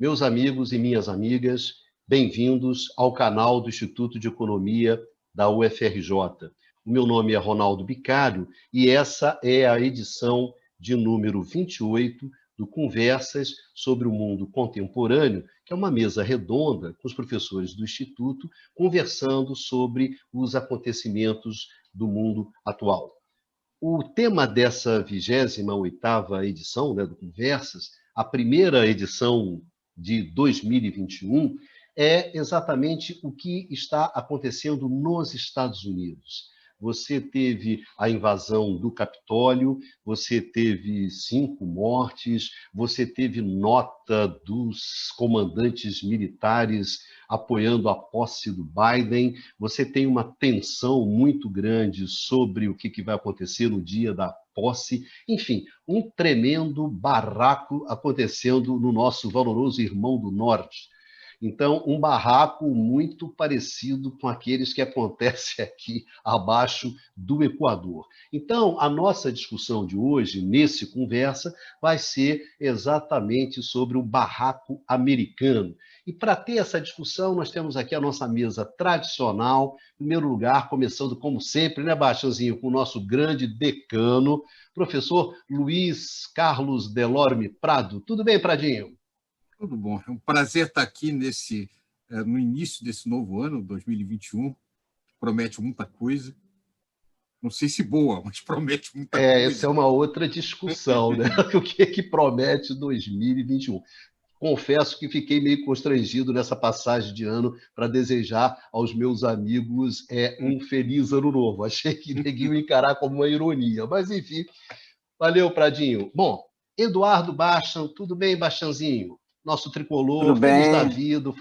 Meus amigos e minhas amigas, bem-vindos ao canal do Instituto de Economia da UFRJ. O meu nome é Ronaldo Bicalho e essa é a edição de número 28 do Conversas sobre o Mundo Contemporâneo, que é uma mesa redonda com os professores do Instituto conversando sobre os acontecimentos do mundo atual. O tema dessa 28ª edição, do Conversas, a primeira edição de 2021, é exatamente o que está acontecendo nos Estados Unidos. Você teve a invasão do Capitólio, você teve 5 mortes, você teve nota dos comandantes militares apoiando a posse do Biden, você tem uma tensão muito grande sobre o que vai acontecer no dia da posse, enfim, um tremendo barraco acontecendo no nosso valoroso irmão do Norte. Então, um barraco muito parecido com aqueles que acontecem aqui abaixo do Equador. Então, a nossa discussão de hoje, nesse Conversa, vai ser exatamente sobre o barraco americano. E para ter essa discussão, nós temos aqui a nossa mesa tradicional, em primeiro lugar, começando como sempre, Baixãozinho, com o nosso grande decano, professor Luiz Carlos Delorme Prado. Tudo bem, Pradinho? Tudo bom. É um prazer estar aqui no início desse novo ano, 2021. Promete muita coisa. Não sei se boa, mas promete muita coisa. Essa é uma outra discussão, né? O que promete 2021? Confesso que fiquei meio constrangido nessa passagem de ano para desejar aos meus amigos um feliz ano novo. Achei que ninguém ia encarar como uma ironia, mas enfim. Valeu, Pradinho. Bom, Eduardo Bachan, tudo bem, Bachanzinho? Nosso tricolor, tudo feliz bem. da vida, o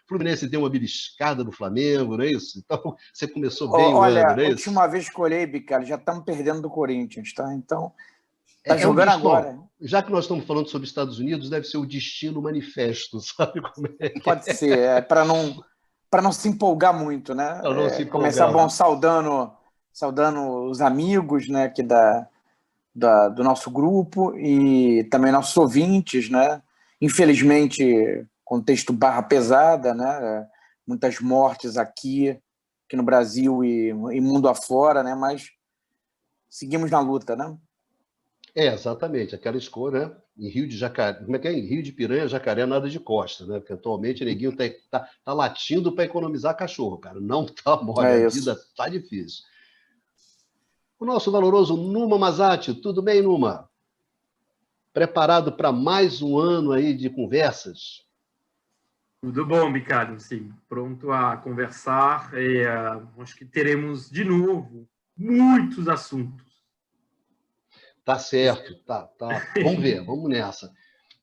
Fluminense deu uma beliscada no Flamengo, não é isso? Então, você começou bem o ano, não é isso? Olha, a última vez que olhei, Bicalho, já estamos perdendo do Corinthians, tá? Então, tá jogando agora. Já que nós estamos falando sobre Estados Unidos, deve ser o Destino Manifesto, sabe como é? Pode ser, para não se empolgar muito, né? Para não se empolgar. Começar bom saudando os amigos, né, aqui do nosso grupo e também nossos ouvintes, né? Infelizmente, contexto barra pesada, né? Muitas mortes aqui no Brasil e mundo afora, né? Mas seguimos na luta, né? Exatamente, aquela escolha, né? Em Rio de Jacaré, como é que é? Em Rio de Piranha, Jacaré, nada de Costa, né? Porque atualmente o neguinho tá latindo para economizar cachorro, cara. Não tá mole, a vida tá difícil. O nosso valoroso Numa Mazati, tudo bem, Numa? Preparado para mais um ano aí de conversas? Tudo bom, Bicalho, sim. Pronto a conversar. Acho que teremos, de novo, muitos assuntos. Tá certo, tá. Vamos ver, vamos nessa.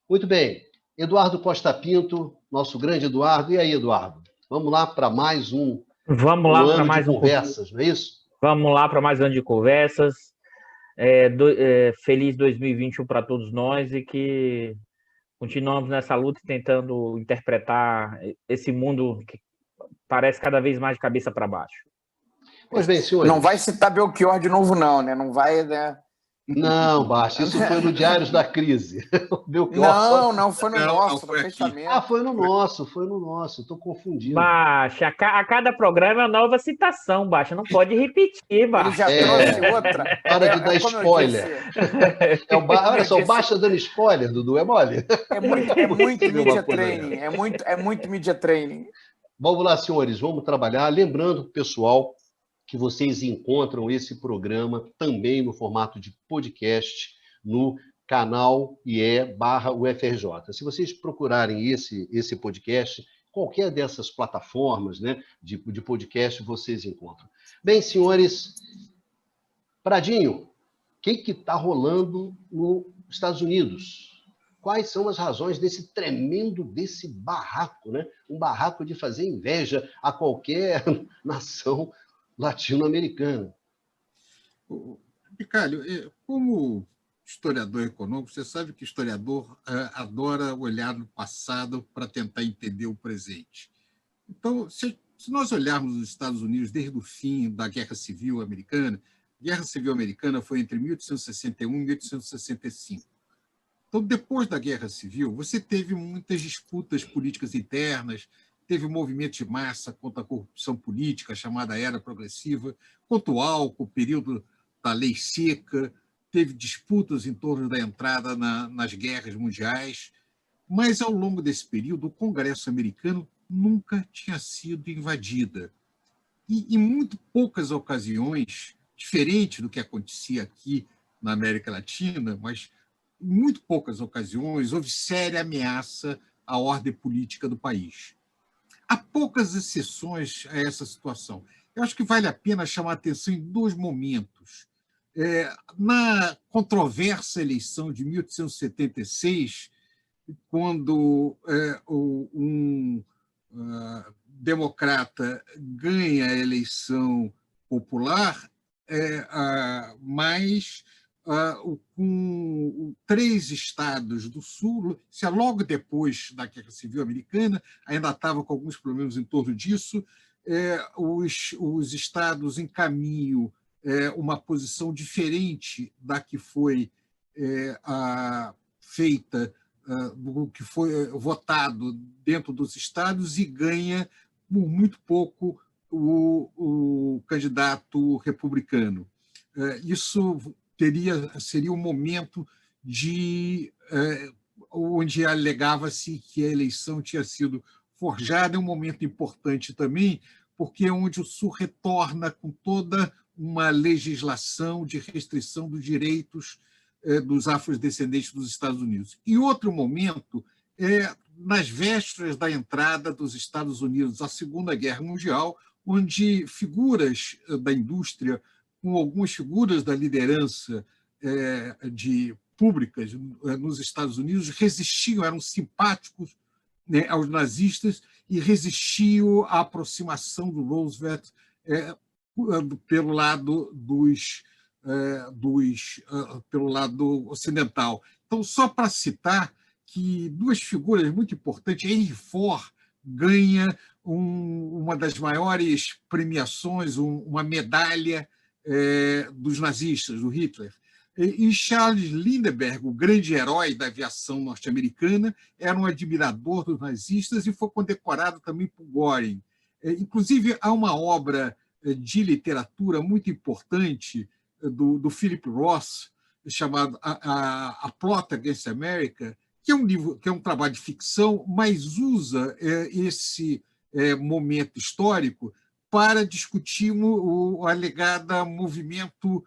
Muito bem. Eduardo Costa Pinto, nosso grande Eduardo. E aí, Eduardo? Vamos lá para mais um ano de conversas, não é isso? Vamos lá para mais um ano de conversas. Feliz 2021 para todos nós e que continuamos nessa luta tentando interpretar esse mundo que parece cada vez mais de cabeça para baixo. Pois bem, senhores. Não vai citar Belchior de novo, não, né? Não vai, né? Não, Baixa, isso foi no Diários da Crise. Não, foi no nosso, no fechamento. Foi no nosso. Estou confundindo. Baixa, a cada programa é uma nova citação, Baixa. Não pode repetir, Baixa. Ele já trouxe outra. Para de dar spoiler. Olha só, o Baixa dando spoiler, Dudu, é mole? É muito media training. É muito media training. Vamos lá, senhores, vamos trabalhar. Lembrando, pessoal, que vocês encontram esse programa também no formato de podcast no canal IE/UFRJ. Se vocês procurarem esse podcast, qualquer dessas plataformas, né, de podcast, vocês encontram. Bem, senhores, Pradinho, o que está rolando nos Estados Unidos? Quais são as razões desse barraco, né? Um barraco de fazer inveja a qualquer nação latino-americana. Bicalho, como historiador econômico, você sabe que historiador adora olhar no passado para tentar entender o presente. Então, se nós olharmos os Estados Unidos desde o fim da Guerra Civil Americana, a Guerra Civil Americana foi entre 1861 e 1865. Então, depois da Guerra Civil, você teve muitas disputas políticas internas, teve movimentos de massa contra a corrupção política, chamada Era Progressiva, contra o álcool, o período da Lei Seca, teve disputas em torno da entrada nas guerras mundiais, mas, ao longo desse período, o Congresso americano nunca tinha sido invadida. E, em muito poucas ocasiões, diferente do que acontecia aqui na América Latina, mas em muito poucas ocasiões houve séria ameaça à ordem política do país. Há poucas exceções a essa situação. Eu acho que vale a pena chamar a atenção em dois momentos. Na controversa eleição de 1876, quando um democrata ganha a eleição popular, mas com 3 estados do Sul, isso é logo depois da Guerra Civil Americana, ainda estava com alguns problemas em torno disso, os estados encaminham uma posição diferente da que foi feita, do que foi votado dentro dos estados, e ganha por muito pouco o candidato republicano. Isso seria um momento onde alegava-se que a eleição tinha sido forjada. É um momento importante também, porque é onde o Sul retorna com toda uma legislação de restrição dos direitos dos afrodescendentes dos Estados Unidos. E outro momento é nas vésperas da entrada dos Estados Unidos à Segunda Guerra Mundial, onde figuras da indústria, com algumas figuras da liderança públicas nos Estados Unidos, resistiam, eram simpáticos, né, aos nazistas, e resistiam à aproximação do Roosevelt pelo lado pelo lado ocidental. Então, só para citar que duas figuras muito importantes, Henry Ford ganha uma das maiores premiações, uma medalha dos nazistas, do Hitler. E Charles Lindbergh, o grande herói da aviação norte-americana, era um admirador dos nazistas e foi condecorado também por Göring. Inclusive, há uma obra de literatura muito importante do Philip Roth, chamado A Plot Against America, que é um livro, que é um trabalho de ficção, mas usa esse momento histórico para discutir o alegado movimento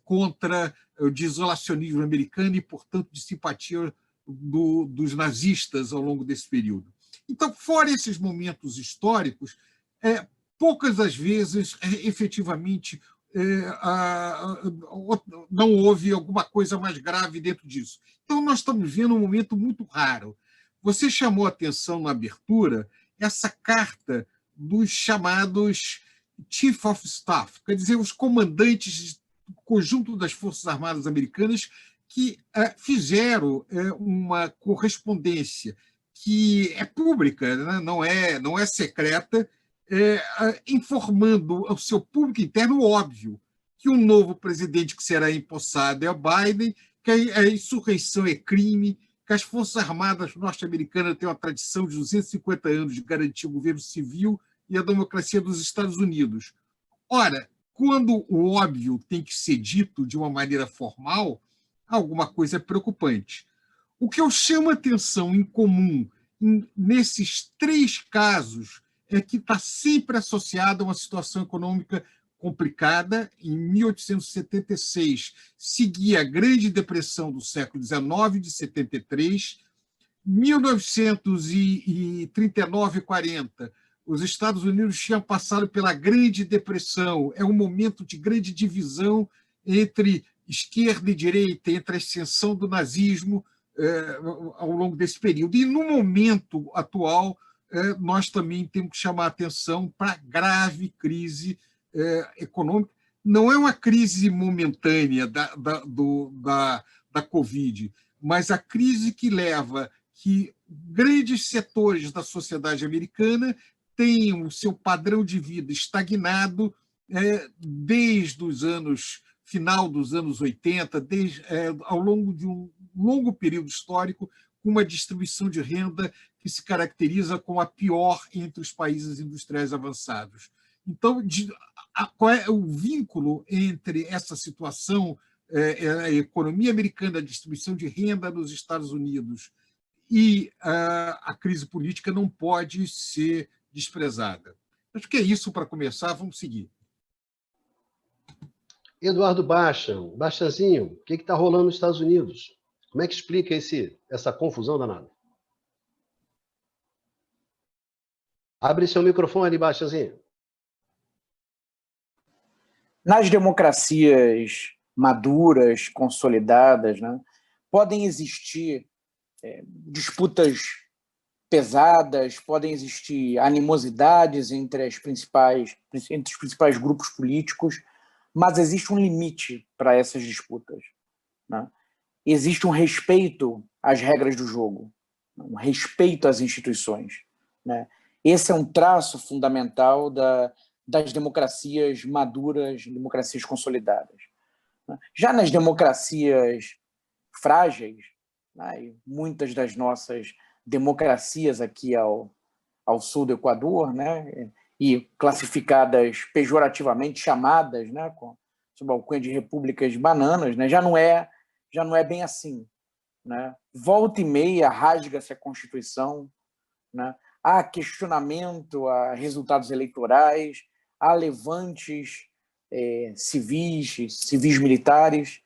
contra o isolacionismo americano e, portanto, de simpatia dos nazistas ao longo desse período. Então, fora esses momentos históricos, poucas das vezes, efetivamente, não houve alguma coisa mais grave dentro disso. Então, nós estamos vendo um momento muito raro. Você chamou a atenção na abertura essa carta dos chamados Chief of Staff, quer dizer, os comandantes do conjunto das Forças Armadas Americanas, que fizeram uma correspondência que é pública, né? não é secreta, informando ao seu público interno o óbvio, que um novo presidente que será empossado é o Biden, que a insurreição é crime, que as Forças Armadas norte-americanas têm uma tradição de 250 anos de garantir o governo civil e a democracia dos Estados Unidos. Ora, quando o óbvio tem que ser dito de uma maneira formal, alguma coisa é preocupante. O que eu chamo a atenção em comum nesses 3 casos é que está sempre associado a uma situação econômica complicada. Em 1876, seguia a Grande Depressão do século XIX, de 73. 1939 e 40, os Estados Unidos tinham passado pela Grande Depressão. É um momento de grande divisão entre esquerda e direita, entre a ascensão do nazismo ao longo desse período. E, no momento atual, nós também temos que chamar a atenção para a grave crise econômica. Não é uma crise momentânea da Covid, mas a crise que leva que grandes setores da sociedade americana tenham o seu padrão de vida estagnado desde os final dos anos 80, ao longo de um longo período histórico, com uma distribuição de renda que se caracteriza como a pior entre os países industriais avançados. Então, qual é o vínculo entre essa situação, a economia americana, a distribuição de renda nos Estados Unidos e a crise política não pode ser desprezada? Acho que é isso para começar, vamos seguir. Eduardo Bachan, Bachanzinho, o que está rolando nos Estados Unidos? Como é que explica essa confusão danada? Abre seu microfone, Bachanzinho. Nas democracias maduras, consolidadas, né, podem existir disputas pesadas, podem existir animosidades entre os principais grupos políticos, mas existe um limite para essas disputas, né? Existe um respeito às regras do jogo, um respeito às instituições, né? Esse é um traço fundamental das democracias maduras, democracias consolidadas. Já nas democracias frágeis, né, e muitas das nossas democracias aqui ao sul do Equador, né, e classificadas pejorativamente, chamadas, né, sob a alcunha de repúblicas bananas, né, já não é bem assim, né? Volta e meia rasga-se a Constituição, né? Há questionamento a resultados eleitorais, há levantes civis militares,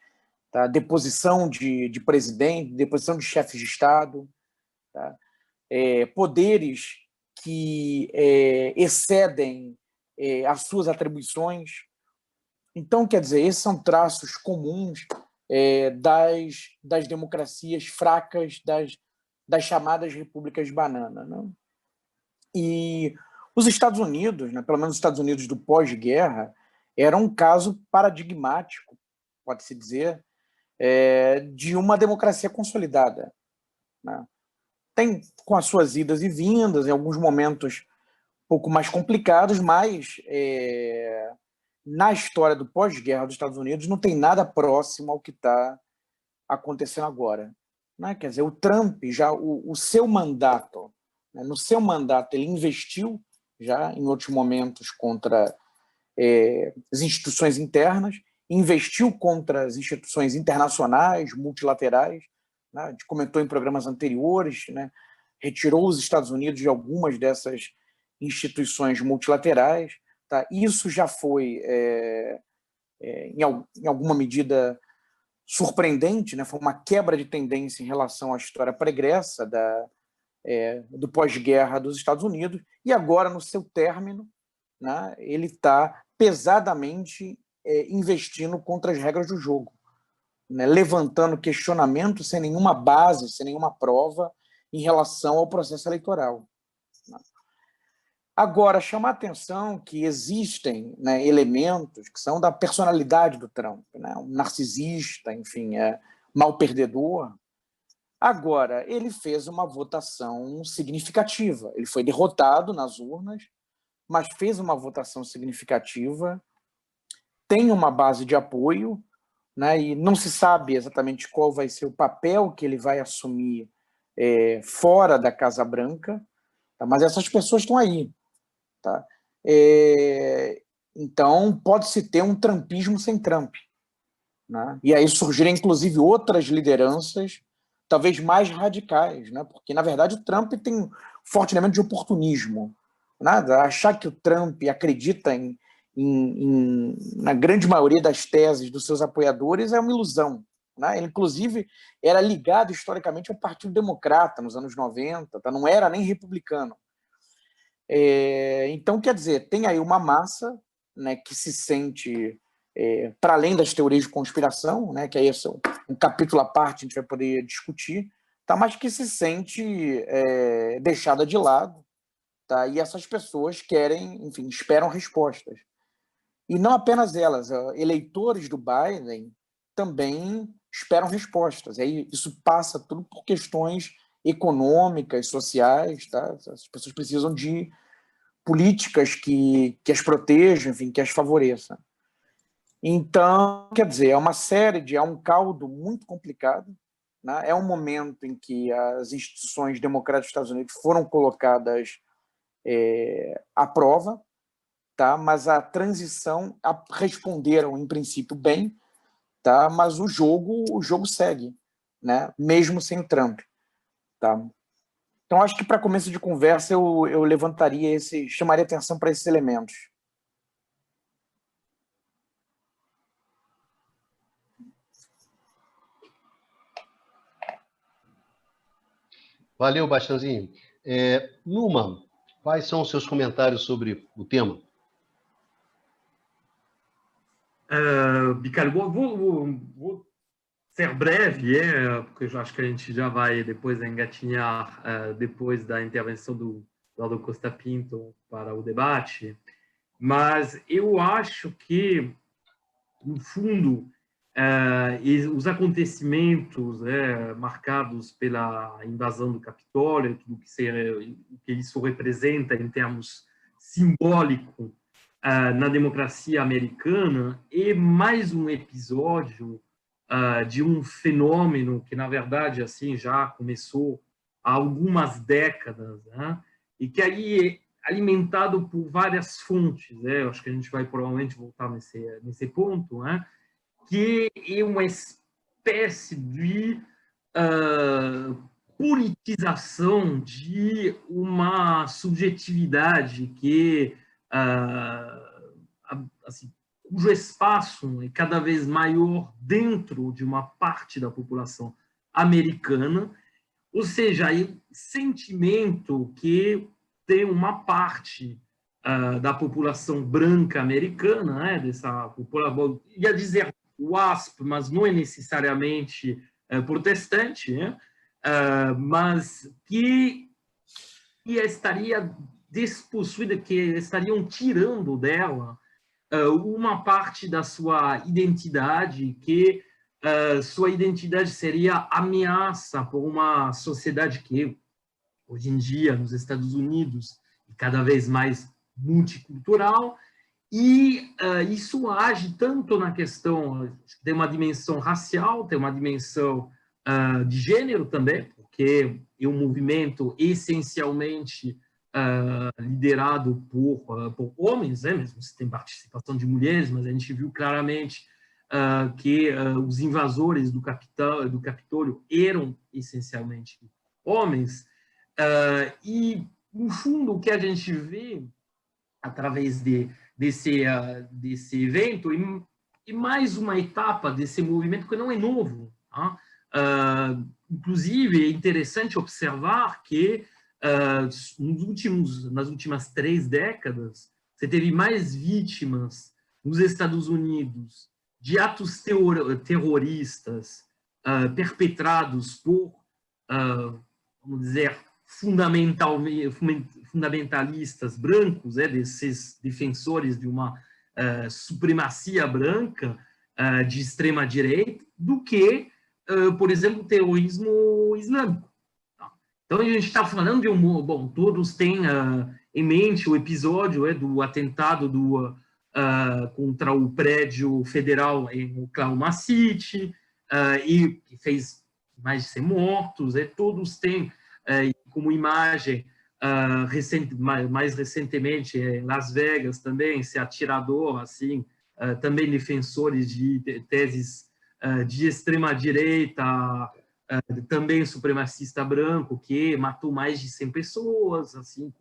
tá? Deposição de presidente, deposição de chefes de Estado, tá? Poderes que excedem as suas atribuições. Então, quer dizer, esses são traços comuns das democracias fracas, das chamadas repúblicas banana, né? E os Estados Unidos, né, pelo menos os Estados Unidos do pós-guerra, era um caso paradigmático, pode-se dizer, de uma democracia consolidada, né? Tem com as suas idas e vindas, em alguns momentos um pouco mais complicados, mas na história do pós-guerra dos Estados Unidos não tem nada próximo ao que está acontecendo agora, né? Quer dizer, o Trump, já o seu mandato, né, no seu mandato ele investiu já em outros momentos contra as instituições internas, investiu contra as instituições internacionais, multilaterais, né? A gente comentou em programas anteriores, né? Retirou os Estados Unidos de algumas dessas instituições multilaterais, tá? Isso já foi, em alguma medida, surpreendente, né? Foi uma quebra de tendência em relação à história pregressa do pós-guerra dos Estados Unidos, e agora, no seu término, né, ele está pesadamente investindo contra as regras do jogo, né, levantando questionamentos sem nenhuma base, sem nenhuma prova em relação ao processo eleitoral. Agora, chamar a atenção que existem, né, elementos que são da personalidade do Trump, né, um narcisista, enfim, mal perdedor. Agora, ele fez uma votação significativa. Ele foi derrotado nas urnas, mas fez uma votação significativa, tem uma base de apoio, né, e não se sabe exatamente qual vai ser o papel que ele vai assumir fora da Casa Branca, tá? Mas essas pessoas estão aí. Tá? Então, pode-se ter um trumpismo sem Trump, né? E aí surgirem, inclusive, outras lideranças, talvez mais radicais, né? Porque, na verdade, o Trump tem um forte elemento de oportunismo, né? Achar que o Trump acredita na grande maioria das teses dos seus apoiadores é uma ilusão, né? Ele, inclusive, era ligado historicamente ao Partido Democrata nos anos 90, tá? Não era nem republicano. Então, quer dizer, tem aí uma massa, né, que se sente, para além das teorias de conspiração, né, que aí é um capítulo à parte, a gente vai poder discutir, tá, mas que se sente deixada de lado, tá, e essas pessoas querem, enfim, esperam respostas. E não apenas elas, eleitores do Biden também esperam respostas. Aí isso passa tudo por questões econômicas, sociais, tá? As pessoas precisam de políticas que as protejam, enfim, que as favoreçam. Então, quer dizer, é um caldo muito complicado, né? É um momento em que as instituições democráticas dos Estados Unidos foram colocadas à prova, tá? Mas a transição responderam, em princípio, bem, tá? Mas o jogo segue, né? Mesmo sem o Trump. Tá? Então, acho que para começo de conversa eu levantaria chamaria atenção para esses elementos. Valeu, Bastianzinho. Numa, quais são os seus comentários sobre o tema? Bicalho, vou ser breve, porque eu acho que a gente já vai depois engatinhar depois da intervenção do Eduardo Costa Pinto para o debate, mas eu acho que, no fundo, os acontecimentos marcados pela invasão do Capitólio, o que isso representa em termos simbólicos na democracia americana, é mais um episódio de um fenômeno que, na verdade, assim, já começou há algumas décadas, né? E que aí é alimentado por várias fontes. Eu acho que a gente vai provavelmente voltar nesse ponto, né? Que é uma espécie de politização de uma subjetividade que assim, cujo espaço é cada vez maior dentro de uma parte da população americana, ou seja, o sentimento que tem uma parte da população branca americana, dessa população, ia dizer WASP, mas não é necessariamente protestante, mas que estaria despossuída, que estariam tirando dela uma parte da sua identidade, que sua identidade seria ameaça por uma sociedade que, hoje em dia, nos Estados Unidos, é cada vez mais multicultural, e isso age tanto na questão, tem uma dimensão racial, tem uma dimensão de gênero também, porque é um movimento essencialmente liderado por homens, mesmo se tem participação de mulheres, mas a gente viu claramente que os invasores do Capitólio eram essencialmente homens, e, no fundo, o que a gente vê através desse evento e mais uma etapa desse movimento que não é novo. Tá? Inclusive, é interessante observar que nas últimas 3 décadas, você teve mais vítimas nos Estados Unidos de atos terroristas perpetrados por, vamos dizer, fundamentalistas brancos, desses defensores de uma supremacia branca de extrema direita, do que, por exemplo, o terrorismo islâmico. Então, a gente está falando de bom, todos têm em mente o episódio do atentado contra o prédio federal em Oklahoma City, e que fez mais de 100 mortos, todos têm como imagem, mais recentemente, em Las Vegas também, esse atirador, assim, também defensores de teses de extrema-direita, também supremacista branco, que matou mais de 100 pessoas. Assim.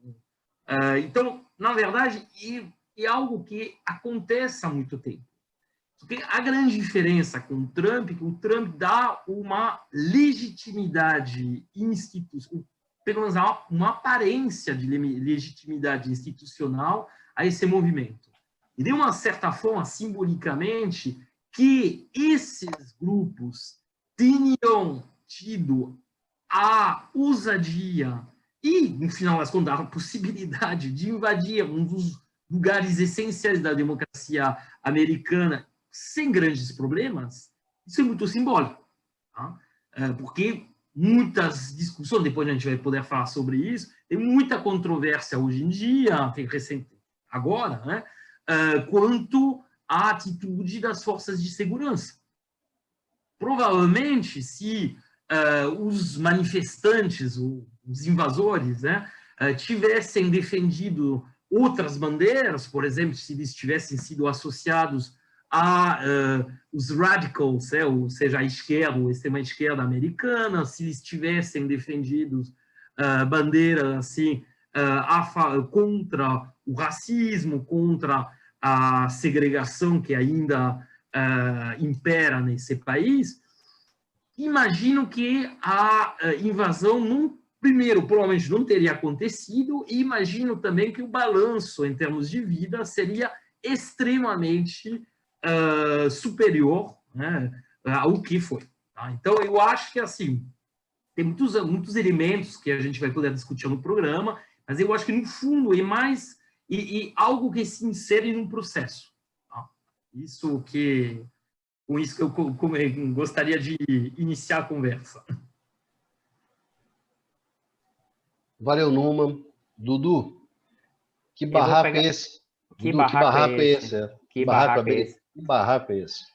Então, na verdade, é algo que acontece há muito tempo. Porque a grande diferença com o Trump é que o Trump dá uma legitimidade institucional, pelo menos uma aparência de legitimidade institucional a esse movimento. E de uma certa forma, simbolicamente, que esses grupos tenham tido a ousadia e, no final das contas, a possibilidade de invadir um dos lugares essenciais da democracia americana sem grandes problemas, isso é muito simbólico. Tá? Porque muitas discussões, depois a gente vai poder falar sobre isso, tem muita controvérsia hoje em dia, tem recente, agora, né, quanto à atitude das forças de segurança. Provavelmente, se os manifestantes, os invasores, né, tivessem defendido outras bandeiras, por exemplo, se eles tivessem sido associados a os radicals, ou seja, a esquerda, a extrema-esquerda americana, se eles tivessem defendido bandeiras assim, contra o racismo, contra a segregação que ainda impera nesse país, imagino que a invasão, primeiro, provavelmente não teria acontecido, e imagino também que o balanço em termos de vida seria extremamente superior, né, ao que foi. Tá? Então, eu acho que, assim, tem muitos elementos que a gente vai poder discutir no programa, mas eu acho que, no fundo, é mais algo que se insere num processo. Tá? Com isso que eu gostaria de iniciar a conversa. Valeu, Numa. Dudu, que barraco é esse? Que Dudu, barraco é esse? Que barraco é esse?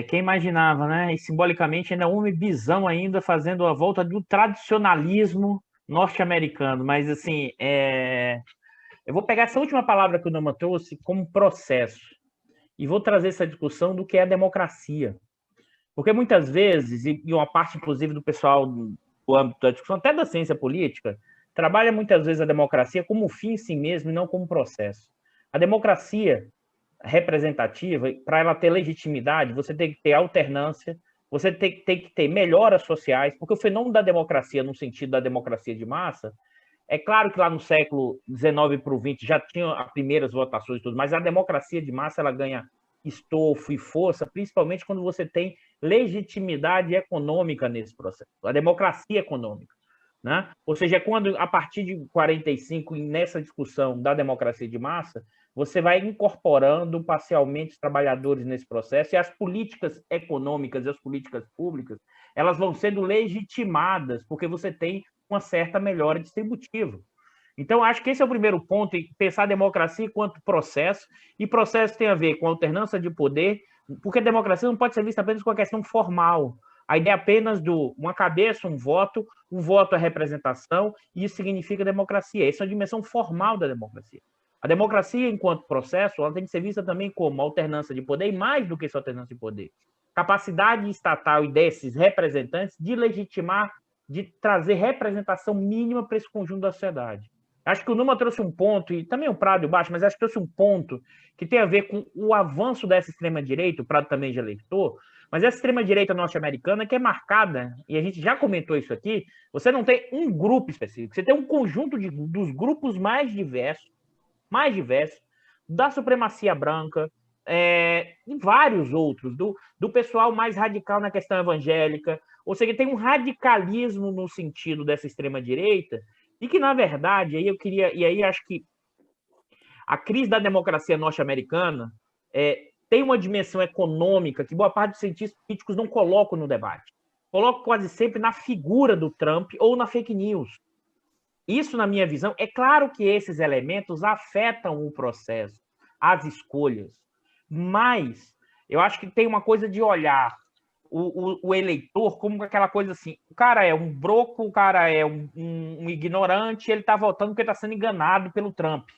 Quem imaginava, né? E simbolicamente ainda um bisão ainda fazendo a volta do tradicionalismo norte-americano. Mas, assim, eu vou pegar essa última palavra que o Numa trouxe como processo e vou trazer essa discussão do que é a democracia. Porque muitas vezes, e uma parte, inclusive, do pessoal do âmbito da discussão, até da ciência política, trabalha muitas vezes a democracia como fim em si mesmo e não como processo. A democracia representativa, para ela ter legitimidade, você tem que ter alternância, você tem que ter melhoras sociais, porque o fenômeno da democracia, no sentido da democracia de massa, é claro que lá no século XIX para o XX já tinha as primeiras votações e tudo, mas a democracia de massa ela ganha estofo e força, principalmente quando você tem legitimidade econômica nesse processo, a democracia econômica. Né? Ou seja, é quando, a partir de 45, nessa discussão da democracia de massa, você vai incorporando parcialmente os trabalhadores nesse processo e as políticas econômicas e as políticas públicas, elas vão sendo legitimadas, porque você tem uma certa melhora distributiva. Então, acho que esse é o primeiro ponto, pensar a democracia enquanto processo, e processo tem a ver com alternância de poder, porque a democracia não pode ser vista apenas com a questão formal. A ideia é apenas uma cabeça, um voto é representação, e isso significa democracia. Essa é a dimensão formal da democracia. A democracia, enquanto processo, ela tem que ser vista também como alternância de poder, e mais do que essa alternância de poder. Capacidade estatal e desses representantes de legitimar, de trazer representação mínima para esse conjunto da sociedade. Acho que o Numa trouxe um ponto, e também o Prado e o Baixo, mas acho que trouxe um ponto que tem a ver com o avanço dessa extrema-direita, o Prado também já leitor, mas essa extrema-direita norte-americana que é marcada, e a gente já comentou isso aqui, você não tem um grupo específico, você tem um conjunto dos grupos mais diversos, da supremacia branca, e vários outros, do pessoal mais radical na questão evangélica, ou seja, tem um radicalismo no sentido dessa extrema-direita, e que, na verdade, aí acho que a crise da democracia norte-americana tem uma dimensão econômica que boa parte dos cientistas políticos não colocam no debate. Colocam quase sempre na figura do Trump ou na fake news. Isso, na minha visão, é claro que esses elementos afetam o processo, as escolhas, mas eu acho que tem uma coisa de olhar o eleitor como aquela coisa assim, o cara é um broco, o cara é um ignorante, ele está votando porque está sendo enganado pelo Trump.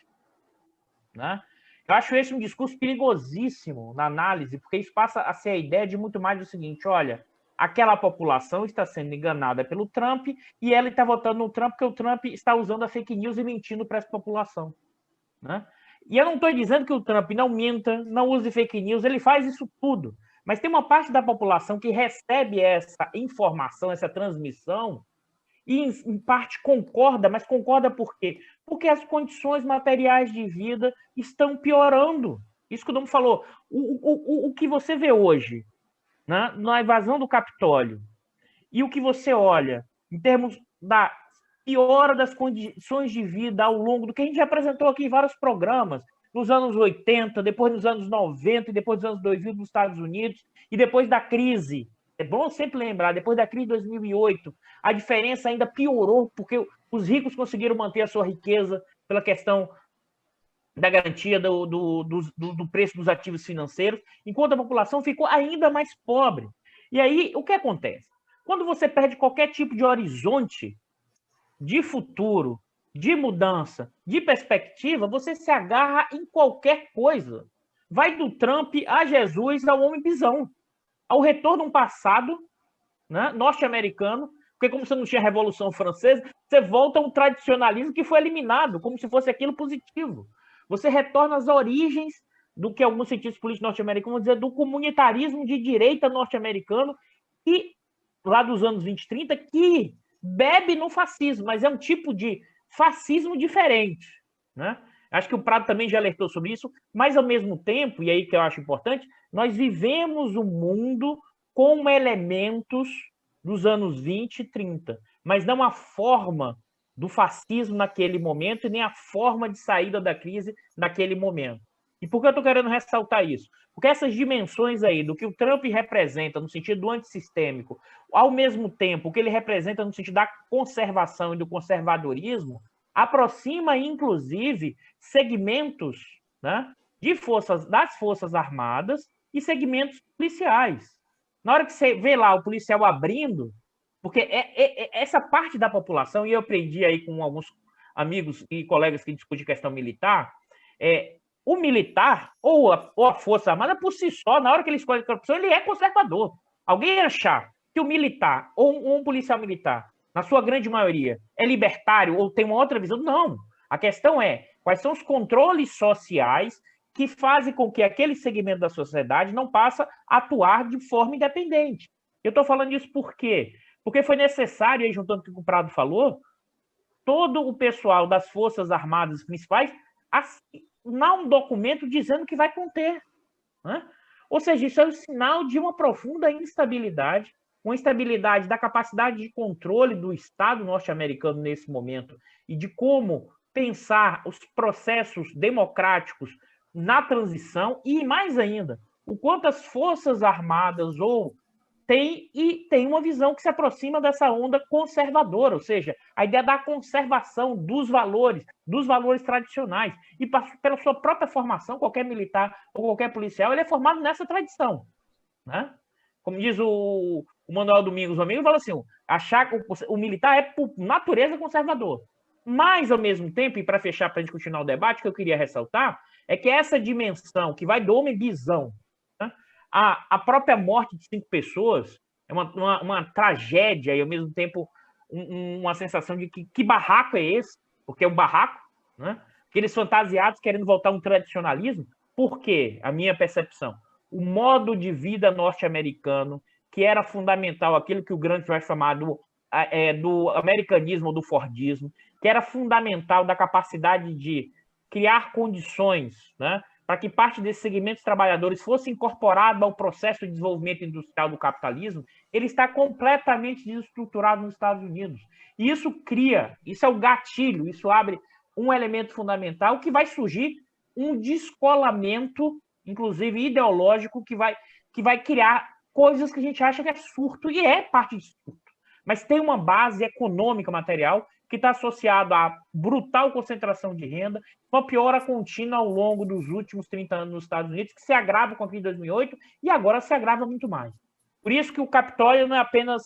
Né? Eu acho esse um discurso perigosíssimo na análise, porque isso passa a ser a ideia de muito mais do seguinte, olha, aquela população está sendo enganada pelo Trump e ela está votando no Trump porque o Trump está usando a fake news e mentindo para essa população. Né? E eu não estou dizendo que o Trump não minta, não use fake news, ele faz isso tudo. Mas tem uma parte da população que recebe essa informação, essa transmissão, e em parte concorda, mas concorda por quê? Porque as condições materiais de vida estão piorando. Isso que o Dom falou. O que você vê hoje, né, na invasão do Capitólio, e o que você olha em termos da piora das condições de vida ao longo do que a gente já apresentou aqui em vários programas, nos anos 80, depois nos anos 90, e depois dos anos 2000 nos Estados Unidos, e depois da crise é bom sempre lembrar, depois da crise de 2008, a diferença ainda piorou, porque os ricos conseguiram manter a sua riqueza pela questão da garantia do preço dos ativos financeiros, enquanto a população ficou ainda mais pobre. E aí, o que acontece? Quando você perde qualquer tipo de horizonte de futuro, de mudança, de perspectiva, você se agarra em qualquer coisa. Vai do Trump a Jesus, ao homem bisão, ao retorno a um passado, né, norte-americano, porque como você não tinha a Revolução Francesa, você volta a um tradicionalismo que foi eliminado, como se fosse aquilo positivo. Você retorna às origens do que alguns cientistas políticos norte-americanos vão dizer do comunitarismo de direita norte-americano, e lá dos anos 20 e 30, que bebe no fascismo, mas é um tipo de fascismo diferente, né? Acho que o Prado também já alertou sobre isso, mas ao mesmo tempo, e aí que eu acho importante, nós vivemos um mundo com elementos dos anos 20 e 30, mas não a forma do fascismo naquele momento e nem a forma de saída da crise naquele momento. E por que eu estou querendo ressaltar isso? Porque essas dimensões aí do que o Trump representa no sentido do antissistêmico, ao mesmo tempo o que ele representa no sentido da conservação e do conservadorismo, aproxima, inclusive, segmentos, né, das Forças Armadas e segmentos policiais. Na hora que você vê lá o policial abrindo, porque essa parte da população, e eu aprendi aí com alguns amigos e colegas que discutem questão militar, o militar ou a Força Armada, por si só, na hora que ele escolhe a corrupção, ele é conservador. Alguém achar que o militar ou um policial militar, na sua grande maioria, é libertário ou tem uma outra visão? Não. A questão é quais são os controles sociais que fazem com que aquele segmento da sociedade não passe a atuar de forma independente. Eu estou falando isso por quê? Porque foi necessário, aí juntando com o que o Prado falou, todo o pessoal das Forças Armadas principais assinar um documento dizendo que vai conter, né? Ou seja, isso é um sinal de uma profunda instabilidade, uma instabilidade da capacidade de controle do Estado norte-americano nesse momento e de como pensar os processos democráticos na transição e, mais ainda, o quanto as Forças Armadas tem uma visão que se aproxima dessa onda conservadora, ou seja, a ideia da conservação dos valores tradicionais. E pela sua própria formação, qualquer militar ou qualquer policial, ele é formado nessa tradição, né? Como diz o Manuel Domingos, o amigo, fala assim, achar que o militar é, por natureza, conservador. Mas, ao mesmo tempo, e para fechar, para a gente continuar o debate, que eu queria ressaltar, é que essa dimensão que vai do homem bisão, né, a própria morte de 5 pessoas é uma tragédia e, ao mesmo tempo, uma sensação de que barraco é esse, porque é um barraco, né? Aqueles fantasiados querendo voltar a um tradicionalismo. Por quê? A minha percepção. O modo de vida norte-americano, que era fundamental, aquilo que o Gramsci vai chamar do americanismo ou do fordismo, que era fundamental da capacidade de criar condições, né, para que parte desses segmentos trabalhadores fosse incorporado ao processo de desenvolvimento industrial do capitalismo, ele está completamente desestruturado nos Estados Unidos. E isso é o gatilho, isso abre um elemento fundamental que vai surgir um descolamento, inclusive ideológico, que vai criar coisas que a gente acha que é surto, e é parte de surto. Mas tem uma base econômica material que está associado à brutal concentração de renda, uma piora contínua ao longo dos últimos 30 anos nos Estados Unidos, que se agrava com a crise de 2008 e agora se agrava muito mais. Por isso que o Capitólio não é apenas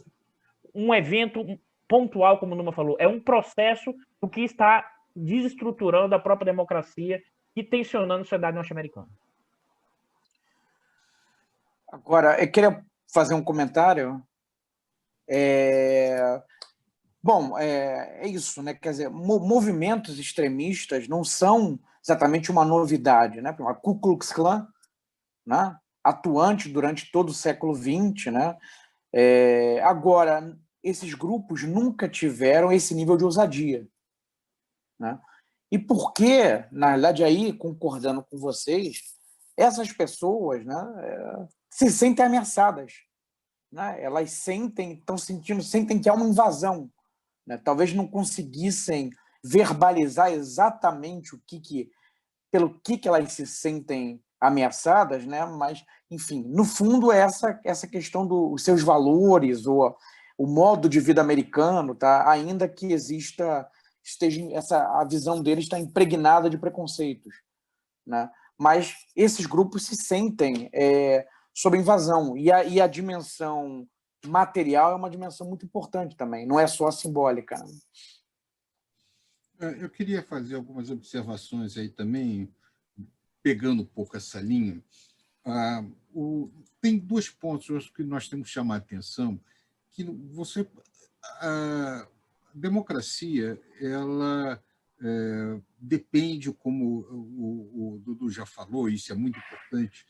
um evento pontual, como o Numa falou, é um processo do que está desestruturando a própria democracia e tensionando a sociedade norte-americana. Agora, eu queria fazer um comentário. Bom, é isso, né? Quer dizer, movimentos extremistas não são exatamente uma novidade, né? A Ku Klux Klan, né, atuante durante todo o século XX, né? Agora, esses grupos nunca tiveram esse nível de ousadia, né? E por que, na realidade, aí, concordando com vocês, essas pessoas, né, se sentem ameaçadas, né? Elas sentem que há uma invasão, né? Talvez não conseguissem verbalizar exatamente pelo que elas se sentem ameaçadas, né? Mas, enfim, no fundo é essa questão dos seus valores, ou o modo de vida americano, tá? Ainda que a visão deles está impregnada de preconceitos, né? Mas esses grupos se sentem sob invasão, e a dimensão material é uma dimensão muito importante também, não é só simbólica, né? Eu queria fazer algumas observações aí também, pegando um pouco essa linha. Tem 2 pontos que nós temos que chamar a atenção, que a democracia, ela depende, como o Dudu já falou, isso é muito importante,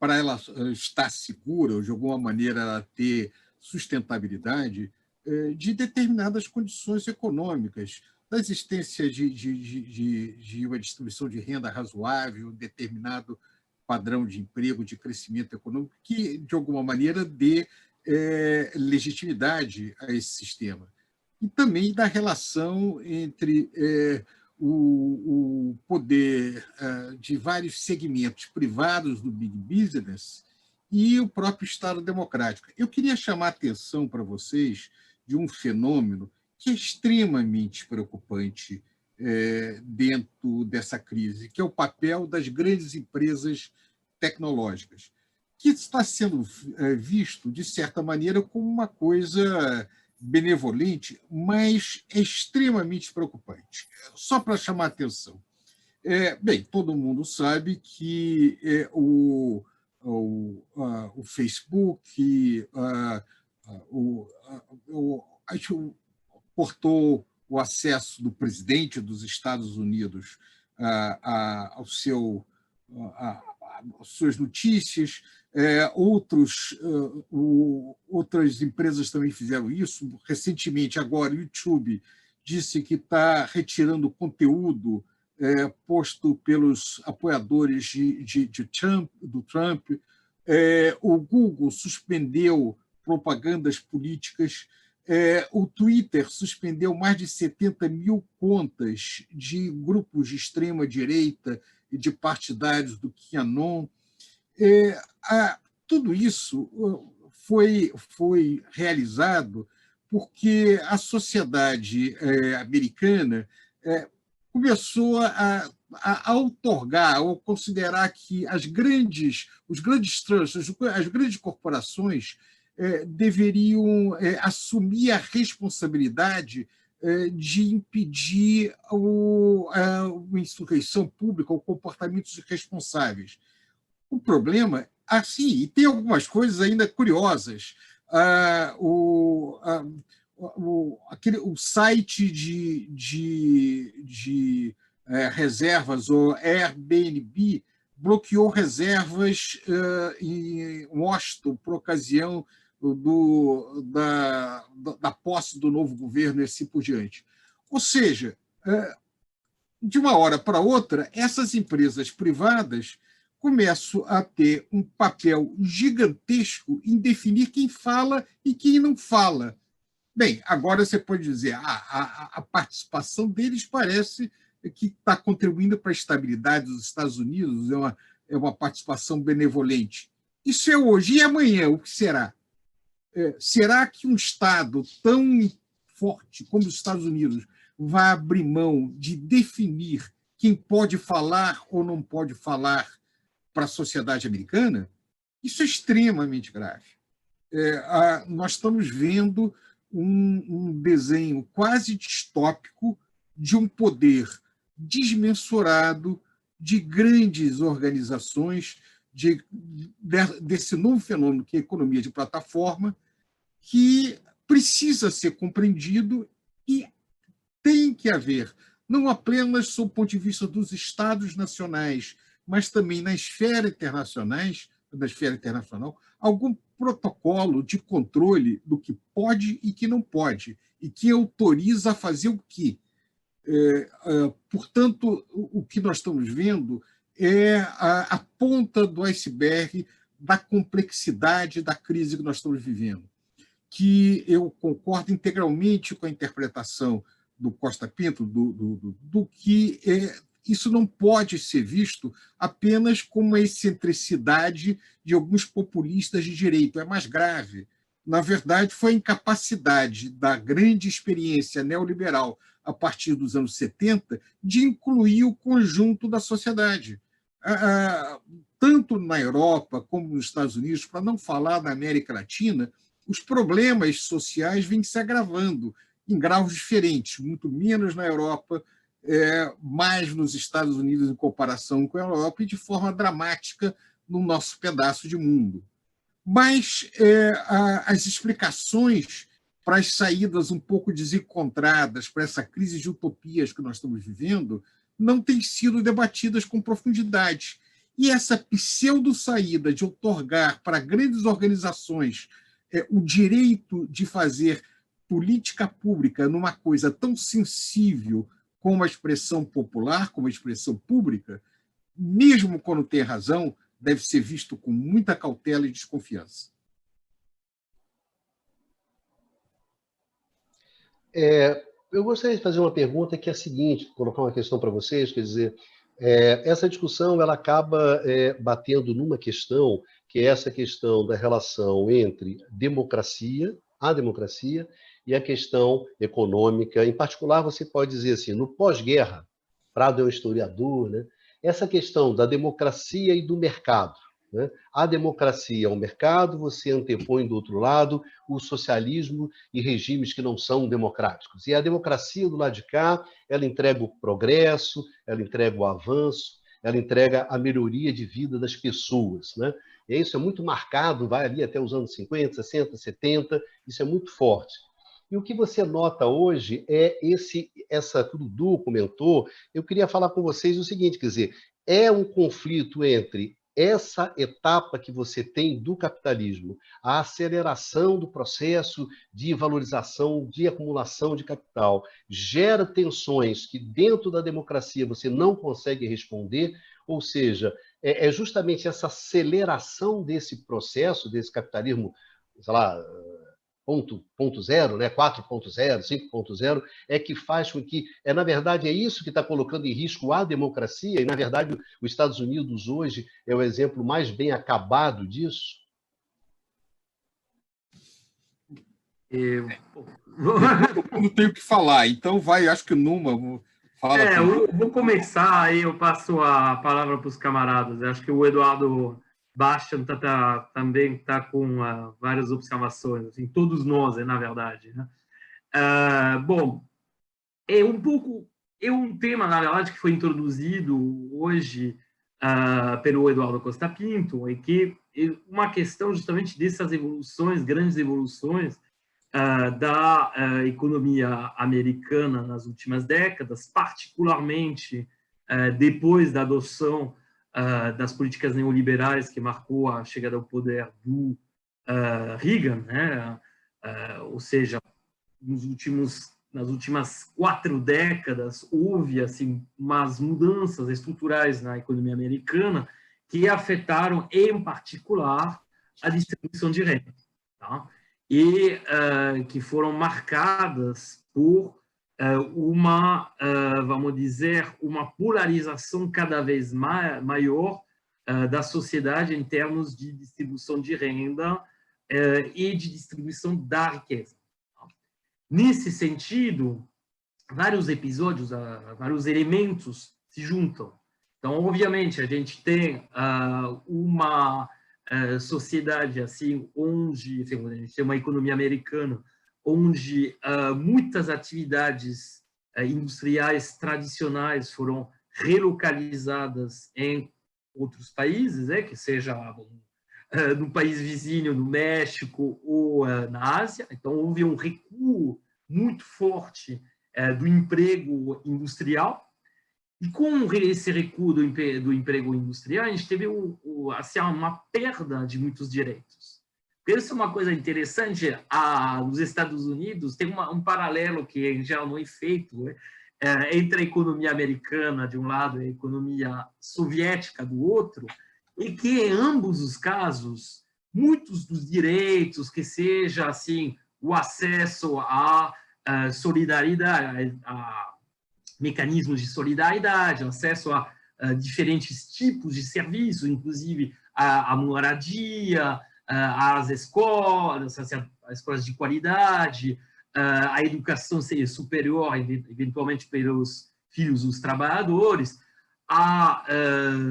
para ela estar segura, ou de alguma maneira ela ter sustentabilidade, de determinadas condições econômicas, da existência de uma distribuição de renda razoável, determinado padrão de emprego, de crescimento econômico, que, de alguma maneira, dê legitimidade a esse sistema. E também da relação entre o poder de vários segmentos privados do big business e o próprio Estado democrático. Eu queria chamar a atenção para vocês de um fenômeno que é extremamente preocupante dentro dessa crise, que é o papel das grandes empresas tecnológicas, que está sendo visto, de certa maneira, como uma coisa benevolente, mas é extremamente preocupante. Só para chamar a atenção. Bem, todo mundo sabe que o Facebook cortou o acesso do presidente dos Estados Unidos às suas notícias. Outras empresas também fizeram isso. Recentemente, agora, o YouTube disse que está retirando conteúdo posto pelos apoiadores do Trump. O Google suspendeu propagandas políticas. O Twitter suspendeu mais de 70 mil contas de grupos de extrema-direita e de partidários do QAnon. Tudo isso foi realizado porque a sociedade americana começou a outorgar ou considerar que os grandes trusts, as grandes corporações deveriam assumir a responsabilidade de impedir a insurreição pública ou comportamentos irresponsáveis. O problema, e tem algumas coisas ainda curiosas. O site de reservas, o Airbnb, bloqueou reservas em Washington por ocasião da posse do novo governo e assim por diante. Ou seja, de uma hora para outra, essas empresas privadas começam a ter um papel gigantesco em definir quem fala e quem não fala. Bem, agora você pode dizer a participação deles parece que está contribuindo para a estabilidade dos Estados Unidos, é uma participação benevolente. Isso é hoje. E amanhã, o que será? Será que um Estado tão forte como os Estados Unidos vai abrir mão de definir quem pode falar ou não pode falar para a sociedade americana? Isso é extremamente grave. Nós estamos vendo um desenho quase distópico de um poder desmensurado de grandes organizações, desse novo fenômeno que é a economia de plataforma, que precisa ser compreendido e tem que haver, não apenas sob o ponto de vista dos Estados nacionais, mas também na esfera internacional, algum protocolo de controle do que pode e que não pode, e que autoriza a fazer o quê. Portanto, o que nós estamos vendo é a ponta do iceberg da complexidade da crise que nós estamos vivendo, que eu concordo integralmente com a interpretação do Costa Pinto, do que isso não pode ser visto apenas como uma excentricidade de alguns populistas de direita. É mais grave. Na verdade, foi a incapacidade da grande experiência neoliberal a partir dos anos 70 de incluir o conjunto da sociedade. Tanto na Europa como nos Estados Unidos, para não falar na América Latina, os problemas sociais vêm se agravando em graus diferentes, muito menos na Europa, mais nos Estados Unidos em comparação com a Europa e de forma dramática no nosso pedaço de mundo. Mas as explicações para as saídas um pouco desencontradas para essa crise de utopias que nós estamos vivendo não têm sido debatidas com profundidade. E essa pseudo-saída de outorgar para grandes organizações o direito de fazer política pública numa coisa tão sensível como a expressão popular, como a expressão pública, mesmo quando tem razão, deve ser visto com muita cautela e desconfiança. Eu gostaria de fazer uma pergunta que é a seguinte, colocar uma questão para vocês, quer dizer, essa discussão ela acaba batendo numa questão, que é essa questão da relação entre a democracia e a questão econômica. Em particular, você pode dizer assim, no pós-guerra, Prado é um historiador, né? Essa questão da democracia e do mercado. Né? A democracia é o mercado, você antepõe do outro lado o socialismo e regimes que não são democráticos. E a democracia do lado de cá, ela entrega o progresso, ela entrega o avanço, ela entrega a melhoria de vida das pessoas. Né? E isso é muito marcado, vai ali até os anos 50, 60, 70, isso é muito forte. E o que você nota hoje é essa que o Dudu comentou, eu queria falar com vocês o seguinte, quer dizer, é um conflito entre essa etapa que você tem do capitalismo, a aceleração do processo de valorização, de acumulação de capital, gera tensões que dentro da democracia você não consegue responder, ou seja, é justamente essa aceleração desse processo, desse capitalismo, sei lá, 0.0, né, 4.0, 5.0, é que faz com que, na verdade, é isso que está colocando em risco a democracia, e, na verdade, os Estados Unidos hoje é o exemplo mais bem acabado disso? Eu não tenho que falar, então vai, acho que Numa fala. Eu vou começar, aí eu passo a palavra para os camaradas. Eu acho que o Eduardo Bastian também está com várias observações, assim, todos nós, na verdade. Né? Bom, é um tema, na verdade, que foi introduzido hoje pelo Eduardo Costa Pinto, e que é uma questão justamente dessas evoluções, grandes evoluções da economia americana nas últimas décadas, particularmente depois da adoção das políticas neoliberais que marcou a chegada ao poder do Reagan, né? Ou seja, nas últimas 4 décadas houve assim umas mudanças estruturais na economia americana que afetaram, em particular, a distribuição de renda, tá? E que foram marcadas por vamos dizer, uma polarização cada vez maior da sociedade em termos de distribuição de renda e de distribuição da riqueza. Nesse sentido, vários episódios, vários elementos se juntam. Então, obviamente, a gente tem uma sociedade assim, onde a gente tem uma economia americana onde muitas atividades industriais tradicionais foram relocalizadas em outros países, que seja no país vizinho, no México ou na Ásia. Então, houve um recuo muito forte do emprego industrial. E com esse recuo do emprego industrial, a gente teve assim, uma perda de muitos direitos. Isso é uma coisa interessante. Nos Estados Unidos tem um paralelo que em geral não é feito entre a economia americana de um lado e a economia soviética do outro, e que em ambos os casos muitos dos direitos, que seja assim o acesso à solidariedade, mecanismos de solidariedade, acesso a diferentes tipos de serviços, inclusive a moradia, às escolas, as escolas de qualidade, a educação superior, eventualmente pelos filhos dos trabalhadores, a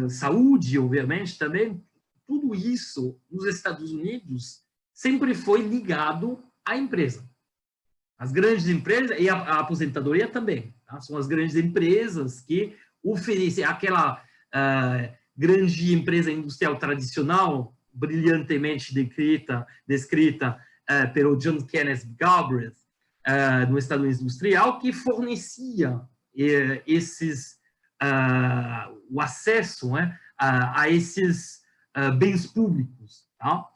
saúde, obviamente, também. Tudo isso, nos Estados Unidos, sempre foi ligado à empresa. As grandes empresas, e a aposentadoria também, tá? São as grandes empresas que oferecem aquela grande empresa industrial tradicional, brilhantemente descrita pelo John Kenneth Galbraith, no Estado Industrial, que fornecia o acesso, né, a esses bens públicos. Tá?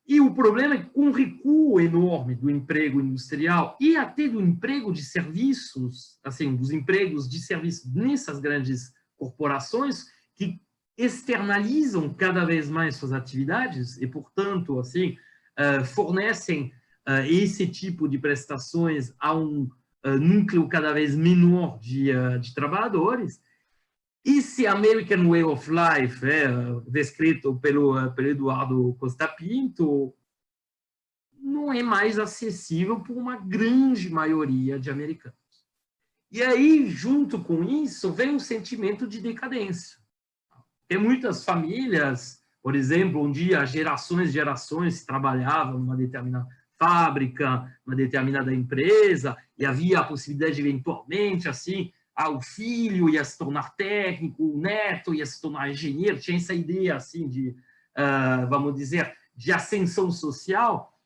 E o problema é que, com o recuo enorme do emprego industrial e até do emprego de serviços, assim, dos empregos de serviços nessas grandes corporações, que externalizam cada vez mais suas atividades e, portanto, assim, fornecem esse tipo de prestações a um núcleo cada vez menor de trabalhadores. Esse American Way of Life, descrito pelo Eduardo Costa Pinto, não é mais acessível por uma grande maioria de americanos. E aí, junto com isso, vem um sentimento de decadência. Tem muitas famílias, por exemplo, onde há gerações e gerações trabalhavam numa determinada fábrica, uma determinada empresa, e havia a possibilidade de, eventualmente, assim, o filho ia se tornar técnico, o neto ia se tornar engenheiro, tinha essa ideia, assim, de, vamos dizer, de ascensão social,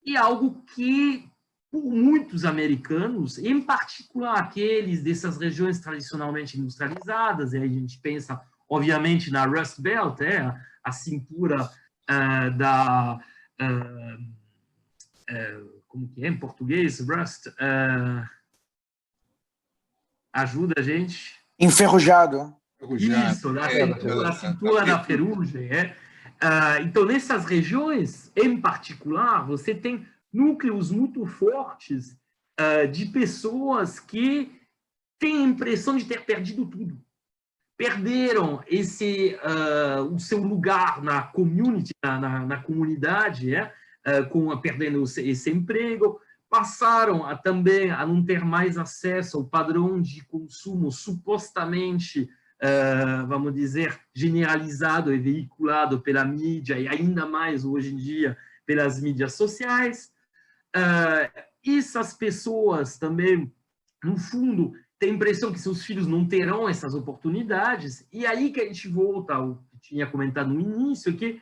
e algo que, por muitos americanos, em particular aqueles dessas regiões tradicionalmente industrializadas, e aí a gente pensa, obviamente, na Rust Belt, a cintura como que é em português, Rust? Ajuda a gente. Enferrujado. Isso, a cintura da ferrugem. Então, nessas regiões, em particular, você tem núcleos muito fortes de pessoas que têm a impressão de ter perdido tudo. Perderam o seu lugar na community, na comunidade, perdendo esse emprego, passaram também a não ter mais acesso ao padrão de consumo supostamente, vamos dizer, generalizado e veiculado pela mídia, e ainda mais hoje em dia pelas mídias sociais. Essas pessoas também, no fundo, têm a impressão que seus filhos não terão essas oportunidades, e aí que a gente volta ao que tinha comentado no início, que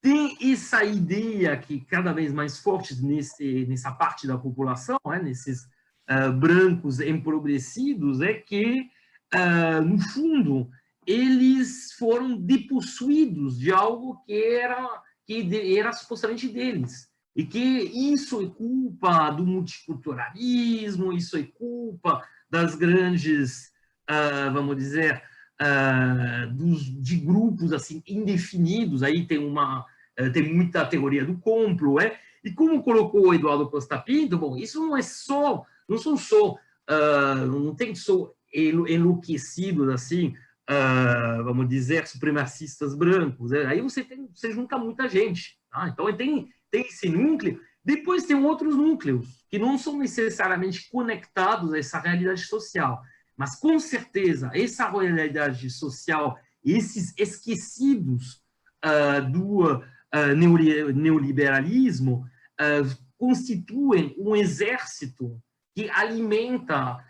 tem essa ideia que cada vez mais forte nessa parte da população, nesses brancos empobrecidos, que, no fundo, eles foram depossuídos de algo que era supostamente deles. E que isso é culpa do multiculturalismo, isso é culpa das grandes, vamos dizer, de grupos assim indefinidos. Aí tem muita teoria do complô, e como colocou o Eduardo Costa Pinto, bom, isso não tem só enlouquecidos assim, vamos dizer, supremacistas brancos, aí você junta muita gente, tá? Então tem esse núcleo. Depois tem outros núcleos que não são necessariamente conectados a essa realidade social, mas, com certeza, essa realidade social, esses esquecidos do neoliberalismo, constituem um exército que alimenta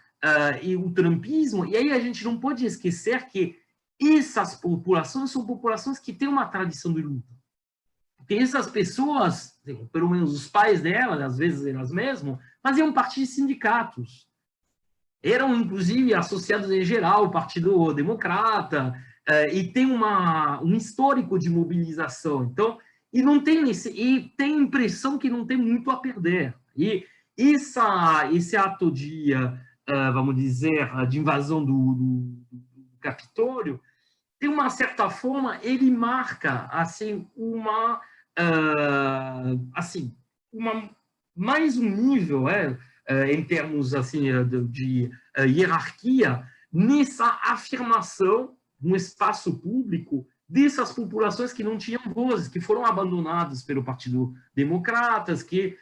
o trumpismo. E aí a gente não pode esquecer que essas populações são populações que têm uma tradição de luta. Porque essas pessoas, pelo menos os pais delas, às vezes elas mesmas, faziam parte de sindicatos. Eram, inclusive, associados em geral ao Partido Democrata, e tem um histórico de mobilização. Então, e tem a impressão que não tem muito a perder. E esse ato de, vamos dizer, de invasão do Capitólio, de uma certa forma, ele marca assim, mais um nível, em termos assim, de hierarquia, nessa afirmação no espaço público dessas populações que não tinham vozes, que foram abandonadas pelo Partido Democratas, que,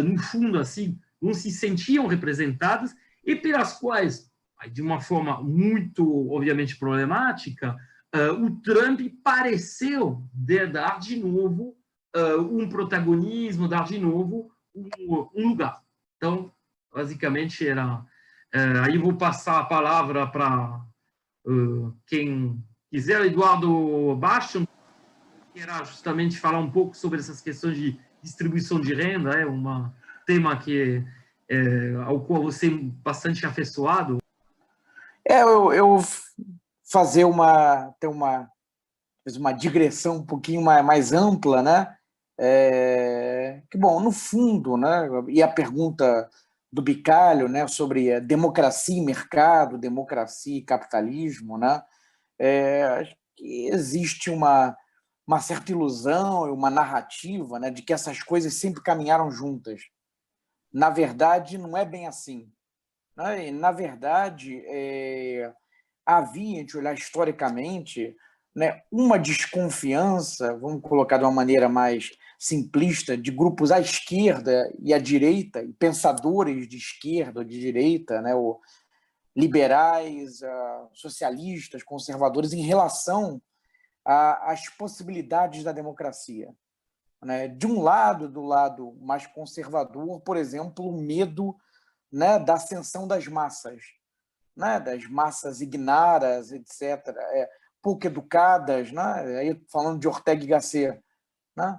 no fundo, assim, não se sentiam representadas e pelas quais, de uma forma muito, obviamente, problemática, o Trump pareceu dar de novo um protagonismo, dar de novo um lugar. Então, basicamente, era... aí vou passar a palavra para quem quiser, Eduardo Bastian, que era justamente falar um pouco sobre essas questões de distribuição de renda, um tema que ao qual você é bastante afeiçoado. Eu fazer ter uma digressão um pouquinho mais ampla, né? Que, bom, no fundo, né? E a pergunta do Bicalho, né? Sobre democracia e mercado, democracia e capitalismo, né? Acho que existe uma certa ilusão e uma narrativa, né? De que essas coisas sempre caminharam juntas. Na verdade, não é bem assim. Né? E, na verdade, havia, a gente olhar historicamente, né, uma desconfiança, vamos colocar de uma maneira mais simplista, de grupos à esquerda e à direita, e pensadores de esquerda ou de direita, né, ou liberais, socialistas, conservadores, em relação às possibilidades da democracia. Né? De um lado, do lado mais conservador, por exemplo, o medo, né, da ascensão das massas, né, das massas ignaras, etc., pouco educadas, né, aí falando de Ortega y Gasset, né,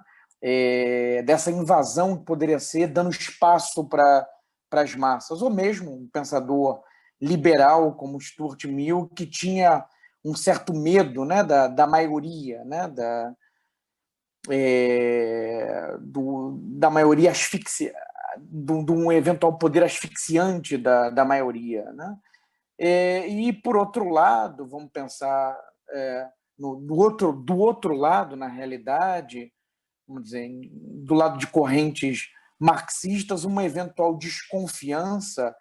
dessa invasão que poderia ser, dando espaço para as massas, ou mesmo um pensador liberal como Stuart Mill, que tinha um certo medo, né, da maioria, né, da maioria asfixia, de um eventual poder asfixiante da maioria, né? E, por outro lado, vamos pensar do outro lado, na realidade, vamos dizer, do lado de correntes marxistas, uma eventual desconfiança,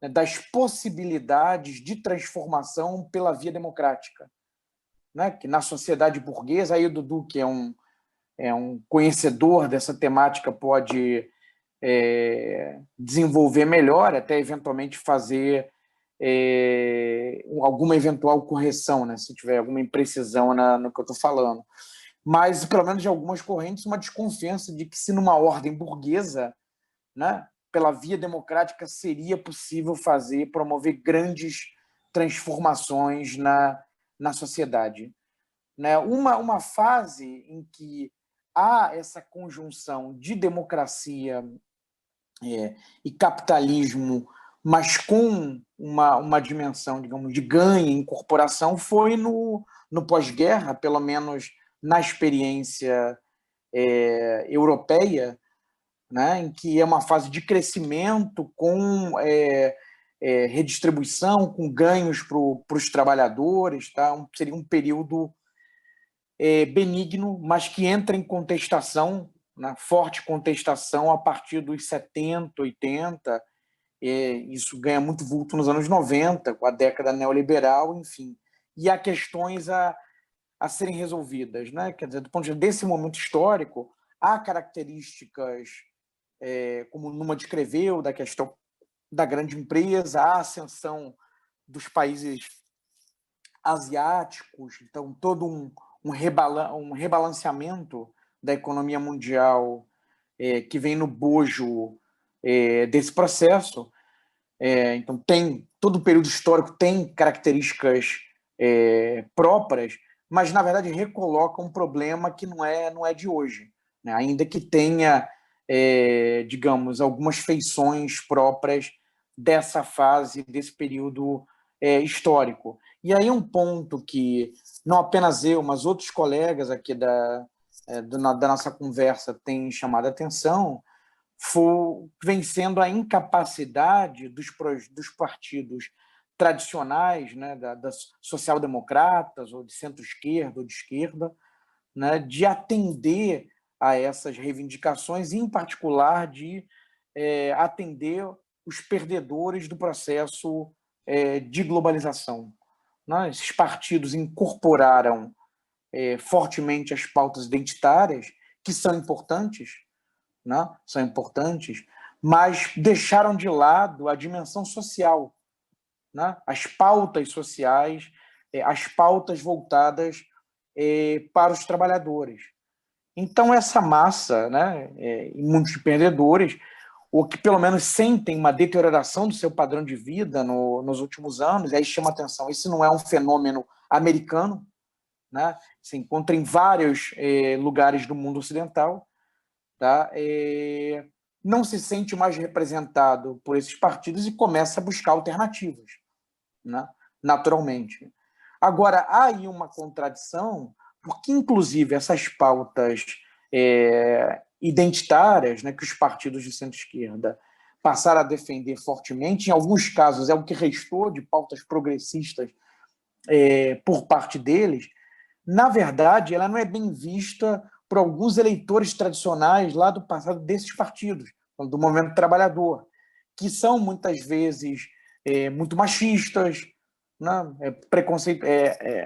né, das possibilidades de transformação pela via democrática, né? Que na sociedade burguesa, aí o Dudu, que é um conhecedor dessa temática, pode desenvolver melhor, até eventualmente fazer alguma eventual correção, né, se tiver alguma imprecisão no que eu estou falando. Mas, pelo menos de algumas correntes, uma desconfiança de que, se numa ordem burguesa, né, pela via democrática, seria possível promover grandes transformações na sociedade. Né? Uma fase em que há essa conjunção de democracia e capitalismo, mas com uma dimensão, digamos, de ganho e incorporação, foi no pós-guerra, pelo menos na experiência europeia, né, em que é uma fase de crescimento com redistribuição, com ganhos para os trabalhadores, tá? Seria um período benigno, mas que entra em contestação, na forte contestação a partir dos 70, 80, isso ganha muito vulto nos anos 90, com a década neoliberal, enfim. E há questões a serem resolvidas, né? Quer dizer, do ponto de vista desse momento histórico, há características, como Numa descreveu, da questão da grande empresa, a ascensão dos países asiáticos, então todo um rebalanceamento da economia mundial que vem no bojo desse processo. Então, todo o período histórico tem características próprias, mas, na verdade, recoloca um problema que não é de hoje, né? Ainda que tenha, digamos, algumas feições próprias dessa fase, desse período histórico. E aí um ponto que não apenas eu, mas outros colegas aqui da nossa conversa têm chamado a atenção, vem sendo a incapacidade dos partidos tradicionais, né, das social-democratas, ou de centro-esquerda, ou de esquerda, né, de atender a essas reivindicações, e, em particular, de atender os perdedores do processo de globalização. Né? Esses partidos incorporaram fortemente as pautas identitárias, que são importantes, né? São importantes, mas deixaram de lado a dimensão social, né? As pautas sociais, as pautas voltadas para os trabalhadores. Então, essa massa, né, e muitos empreendedores, ou que pelo menos sentem uma deterioração do seu padrão de vida nos últimos anos, aí chama atenção, isso não é um fenômeno americano, né? Se encontra em vários lugares do mundo ocidental, tá? Não se sente mais representado por esses partidos e começa a buscar alternativas, né? Naturalmente. Agora, há aí uma contradição, porque, inclusive, essas pautas identitárias, né, que os partidos de centro-esquerda passaram a defender fortemente, em alguns casos é o que restou de pautas progressistas por parte deles, na verdade, ela não é bem vista por alguns eleitores tradicionais lá do passado desses partidos, do movimento trabalhador, que são muitas vezes muito machistas, né?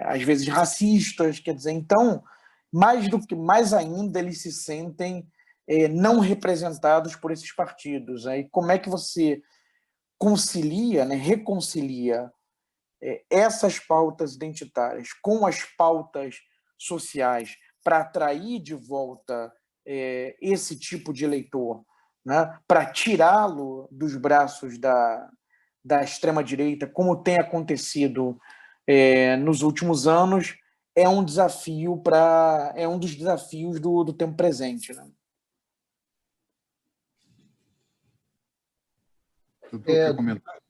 Às vezes racistas, quer dizer, então, mais ainda, eles se sentem não representados por esses partidos. Aí, como é que você concilia, né, reconcilia essas pautas identitárias com as pautas sociais para atrair de volta esse tipo de eleitor, né, para tirá-lo dos braços da extrema-direita, como tem acontecido nos últimos anos, é um dos desafios do tempo presente, né? Quer comentar?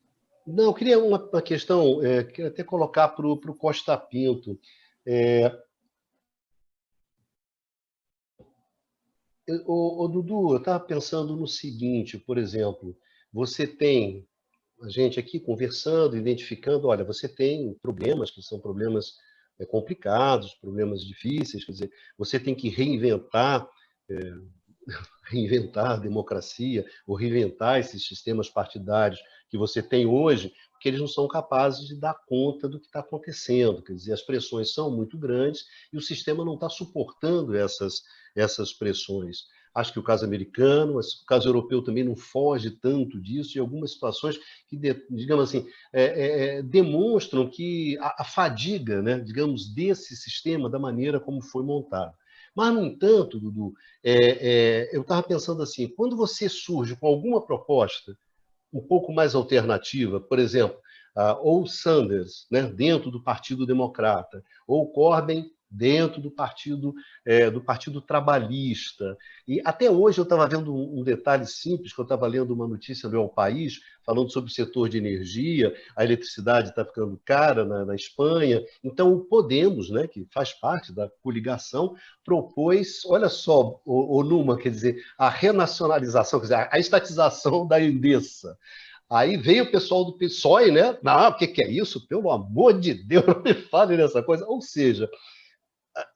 Não, eu queria uma questão, queria até colocar para o Costa Pinto. Dudu, eu estava pensando no seguinte, por exemplo, você tem a gente aqui conversando, identificando, olha, você tem problemas que são problemas complicados, problemas difíceis, quer dizer, você tem que reinventar a democracia, ou reinventar esses sistemas partidários que você tem hoje, porque eles não são capazes de dar conta do que está acontecendo. Quer dizer, as pressões são muito grandes e o sistema não está suportando essas pressões. Acho que o caso americano, o caso europeu também não foge tanto disso, de algumas situações que, digamos assim, demonstram que a fadiga, né, digamos, desse sistema, da maneira como foi montado. Mas, no entanto, Dudu, eu estava pensando assim, quando você surge com alguma proposta um pouco mais alternativa, por exemplo, ou Sanders, né, dentro do Partido Democrata, ou Corbyn dentro do Partido Trabalhista. E até hoje eu estava vendo um detalhe simples, que eu estava lendo uma notícia do El País, falando sobre o setor de energia, a eletricidade está ficando cara na Espanha. Então, o Podemos, né, que faz parte da coligação, propôs, olha só, o Numa, quer dizer, a renacionalização, quer dizer, a estatização da Endesa. Aí veio o pessoal do PSOE, né? Não, o que é isso? Pelo amor de Deus, não me fale nessa coisa. Ou seja,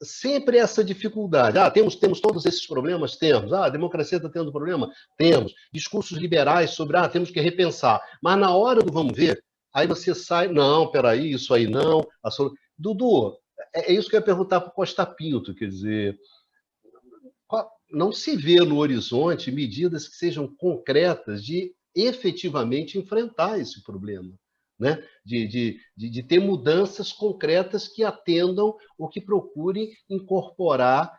sempre essa dificuldade. Temos todos esses problemas? Temos. A democracia está tendo problema? Temos. Discursos liberais sobre, temos que repensar. Mas na hora do vamos ver, aí você sai, não, peraí, isso aí não. Dudu, é isso que eu ia perguntar para o Costa Pinto, quer dizer, não se vê no horizonte medidas que sejam concretas de efetivamente enfrentar esse problema, né? de ter mudanças concretas que atendam ou que procurem incorporar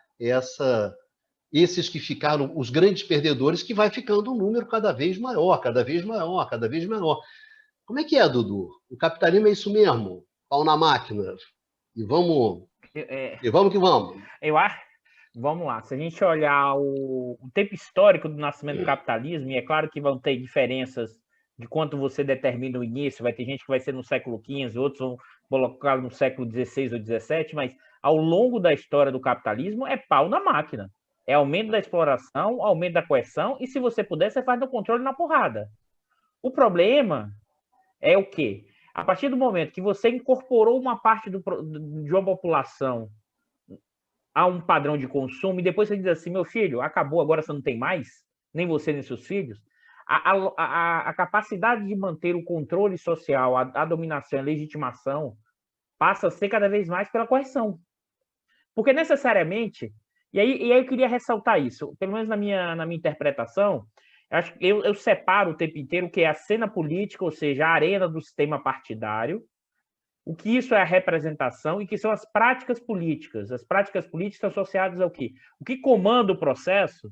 esses que ficaram os grandes perdedores, que vai ficando um número cada vez maior, cada vez maior, cada vez menor. Como é que é, Dudu? O capitalismo é isso mesmo? Pau na máquina. E vamos que vamos. Eu acho. Vamos lá, se a gente olhar o tempo histórico do nascimento do capitalismo, e é claro que vão ter diferenças de quanto você determina o início, vai ter gente que vai ser no século XV, outros vão colocar no século XVI ou XVII, mas ao longo da história do capitalismo é pau na máquina. É aumento da exploração, aumento da coerção, e se você puder, você faz no controle na porrada. O problema é o quê? A partir do momento que você incorporou uma parte de uma população a um padrão de consumo, e depois você diz assim, meu filho, acabou, agora você não tem mais, nem você nem seus filhos, a capacidade de manter o controle social, a dominação, a legitimação, passa a ser cada vez mais pela coerção. Porque necessariamente, e aí eu queria ressaltar isso, pelo menos na minha interpretação, eu separo o tempo inteiro o que é a cena política, ou seja, a arena do sistema partidário, o que isso é a representação e que são as práticas políticas. As práticas políticas associadas ao quê? O que comanda o processo,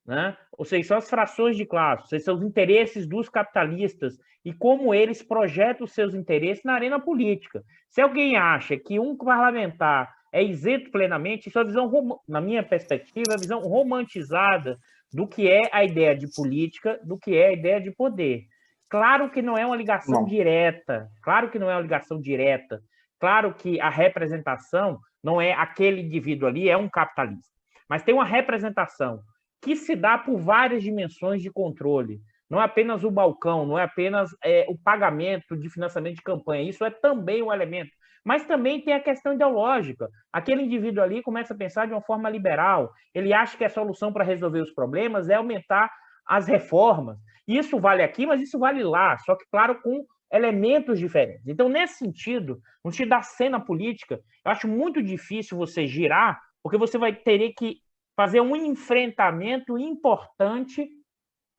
né? Ou seja, são as frações de classe, ou seja, são os interesses dos capitalistas e como eles projetam os seus interesses na arena política. Se alguém acha que um parlamentar é isento plenamente, isso é a visão, na minha perspectiva, a visão romantizada do que é a ideia de política, do que é a ideia de poder. Claro que não é uma ligação direta, claro que não é uma ligação direta, claro que a representação não é aquele indivíduo ali, é um capitalista, mas tem uma representação que se dá por várias dimensões de controle. Não é apenas o balcão, não é apenas o pagamento de financiamento de campanha, isso é também um elemento. Mas também tem a questão ideológica. Aquele indivíduo ali começa a pensar de uma forma liberal, ele acha que a solução para resolver os problemas é aumentar as reformas. Isso vale aqui, mas isso vale lá, só que, claro, com elementos diferentes. Então, nesse sentido, no sentido da cena política, eu acho muito difícil você girar, porque você vai ter que fazer um enfrentamento importante,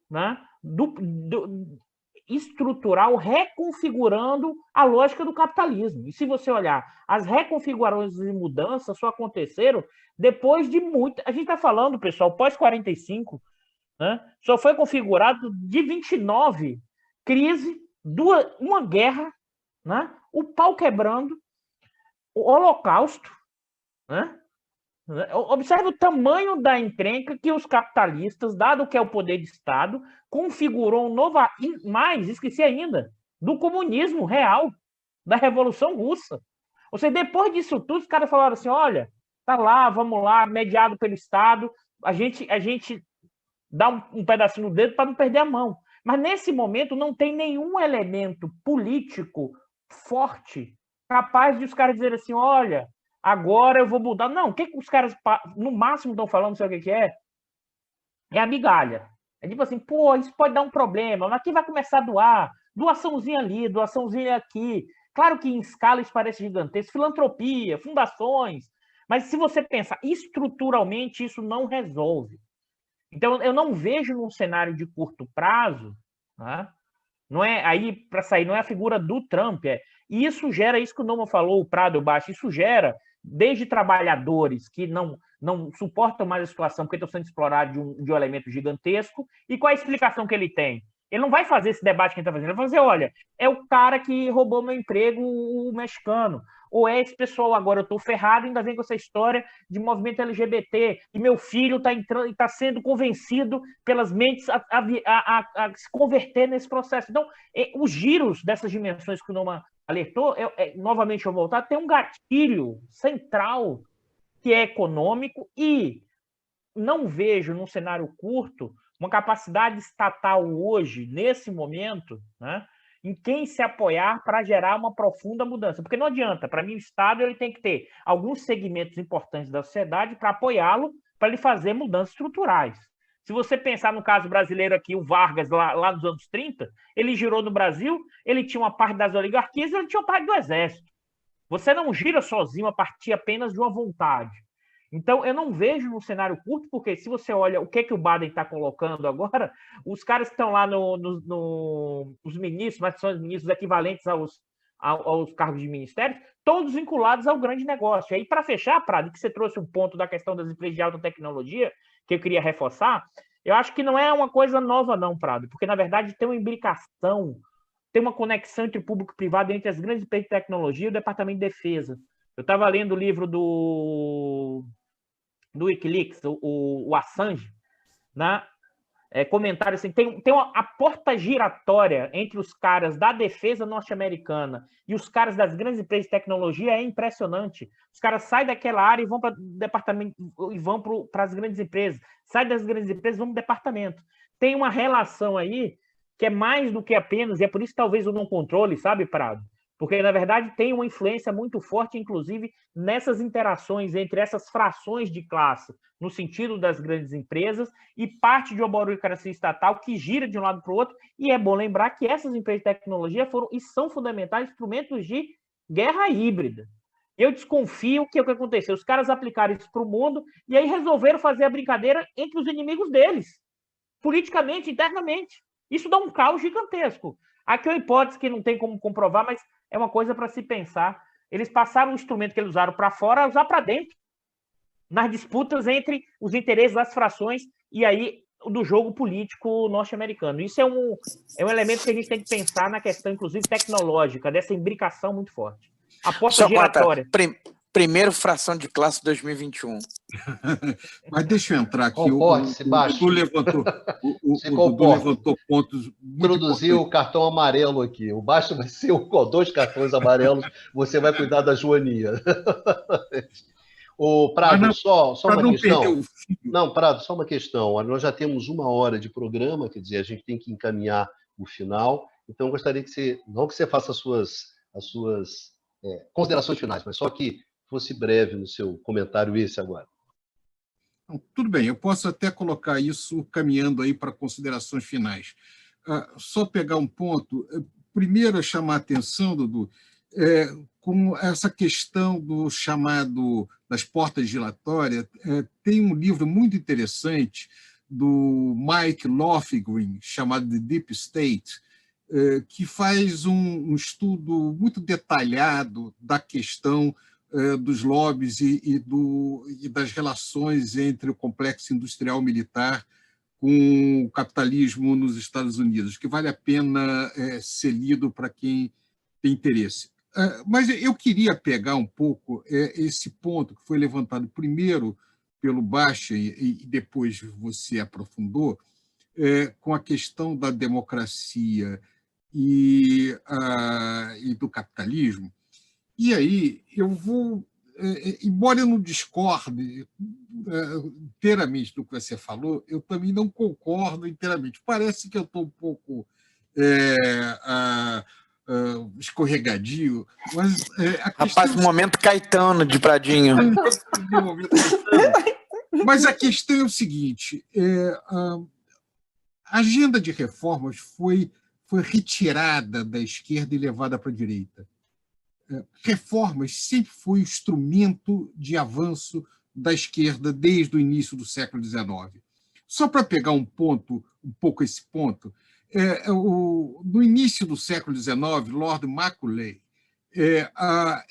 né, estrutural, reconfigurando a lógica do capitalismo. E se você olhar, as reconfigurações e mudanças só aconteceram depois de muito... A gente está falando, pessoal, pós-45, né, só foi configurado de 29, crise, uma guerra, né, o pau quebrando, o Holocausto, né? Observe o tamanho da encrenca que os capitalistas, dado que é o poder de Estado, configurou um novo... Mais, esqueci ainda, do comunismo real, da Revolução Russa. Ou seja, depois disso tudo, os caras falaram assim, olha, tá lá, vamos lá, mediado pelo Estado, a gente dá um pedacinho no dedo para não perder a mão. Mas nesse momento não tem nenhum elemento político forte capaz de os caras dizerem assim, olha, agora eu vou mudar. Não, o que os caras no máximo estão falando, sabe o que é? É a migalha. É tipo assim, pô, isso pode dar um problema, mas quem vai começar a doar? Doaçãozinha ali, doaçãozinha aqui. Claro que em escala isso parece gigantesco, filantropia, fundações, mas se você pensar estruturalmente, isso não resolve. Então, eu não vejo num cenário de curto prazo, né? Não é aí para sair, não é a figura do Trump, e isso gera isso que o Noma falou, o Prado Baixo, isso gera desde trabalhadores que não suportam mais a situação porque estão sendo explorados de um elemento gigantesco, e qual a explicação que ele tem? Ele não vai fazer esse debate que ele está fazendo, ele vai fazer, olha, é o cara que roubou meu emprego, o mexicano, ou é esse pessoal, agora eu estou ferrado, ainda vem com essa história de movimento LGBT, e meu filho está sendo convencido pelas mentes a se converter nesse processo. Então, os giros dessas dimensões que o Noma alertou, novamente eu vou voltar, tem um gatilho central que é econômico e não vejo, num cenário curto, uma capacidade estatal hoje, nesse momento, né, em quem se apoiar para gerar uma profunda mudança. Porque não adianta, para mim o Estado ele tem que ter alguns segmentos importantes da sociedade para apoiá-lo, para ele fazer mudanças estruturais. Se você pensar no caso brasileiro aqui, o Vargas, lá nos anos 30, ele girou no Brasil, ele tinha uma parte das oligarquias e ele tinha uma parte do exército. Você não gira sozinho a partir apenas de uma vontade. Então, eu não vejo no cenário curto, porque se você olha o que o Biden está colocando agora, os caras que estão lá os ministros, mas são os ministros equivalentes aos cargos de ministério, todos vinculados ao grande negócio. E aí, para fechar, Prado, que você trouxe um ponto da questão das empresas de alta tecnologia, que eu queria reforçar, eu acho que não é uma coisa nova não, Prado, porque, na verdade, tem uma imbricação, tem uma conexão entre o público e o privado, entre as grandes empresas de tecnologia e o Departamento de Defesa. Eu estava lendo o livro do Wikileaks, o Assange, né? Comentário assim, tem a porta giratória entre os caras da defesa norte-americana e os caras das grandes empresas de tecnologia é impressionante. Os caras saem daquela área e vão para o departamento e vão para as grandes empresas. Saem das grandes empresas e vão para o departamento. Tem uma relação aí que é mais do que apenas, e é por isso talvez o não controle, sabe, Prado? Porque, na verdade, tem uma influência muito forte, inclusive, nessas interações entre essas frações de classe, no sentido das grandes empresas, e parte de uma burocracia estatal que gira de um lado para o outro. E é bom lembrar que essas empresas de tecnologia foram e são fundamentais instrumentos de guerra híbrida. Eu desconfio que é o que aconteceu. Os caras aplicaram isso para o mundo e aí resolveram fazer a brincadeira entre os inimigos deles, politicamente, internamente. Isso dá um caos gigantesco. Aqui é uma hipótese que não tem como comprovar, mas é uma coisa para se pensar. Eles passaram o instrumento que eles usaram para fora a usar para dentro, nas disputas entre os interesses das frações e aí do jogo político norte-americano. Isso é um elemento que a gente tem que pensar na questão, inclusive, tecnológica, dessa imbricação muito forte. Aposta giratória. Primeiro fração de classe 2021. Mas deixa eu entrar aqui. O Dudu levantou pontos. Introduziu o cartão amarelo aqui. O baixo vai ser com 2 cartões amarelos. Você vai cuidar da Joaninha. O Prado, só uma questão. Não, Prado, só uma questão. Nós já temos 1 hora de programa, quer dizer, a gente tem que encaminhar o final. Então, eu gostaria que você, não que você faça as suas considerações finais, mas só que fosse breve no seu comentário esse agora. Tudo bem, eu posso até colocar isso caminhando aí para considerações finais. Só pegar um ponto. Primeiro, chamar a atenção, Dudu, com essa questão do chamado das portas giratórias. Tem um livro muito interessante do Mike Lofgren, chamado The Deep State, que faz um estudo muito detalhado da questão dos lobbies e das relações entre o complexo industrial militar com o capitalismo nos Estados Unidos, que vale a pena ser lido para quem tem interesse. Mas eu queria pegar um pouco esse ponto que foi levantado primeiro pelo Baixa e depois você aprofundou, com a questão da democracia e do capitalismo. E aí eu vou, embora eu não discorde inteiramente do que você falou, eu também não concordo inteiramente. Parece que eu estou um pouco escorregadio, mas Rapaz, momento Caetano de Pradinho. Mas a questão é o seguinte: a agenda de reformas foi retirada da esquerda e levada para a direita. Reformas sempre foi instrumento de avanço da esquerda desde o início do século XIX. Só para pegar um pouco esse ponto, no início do século XIX, Lord Macaulay,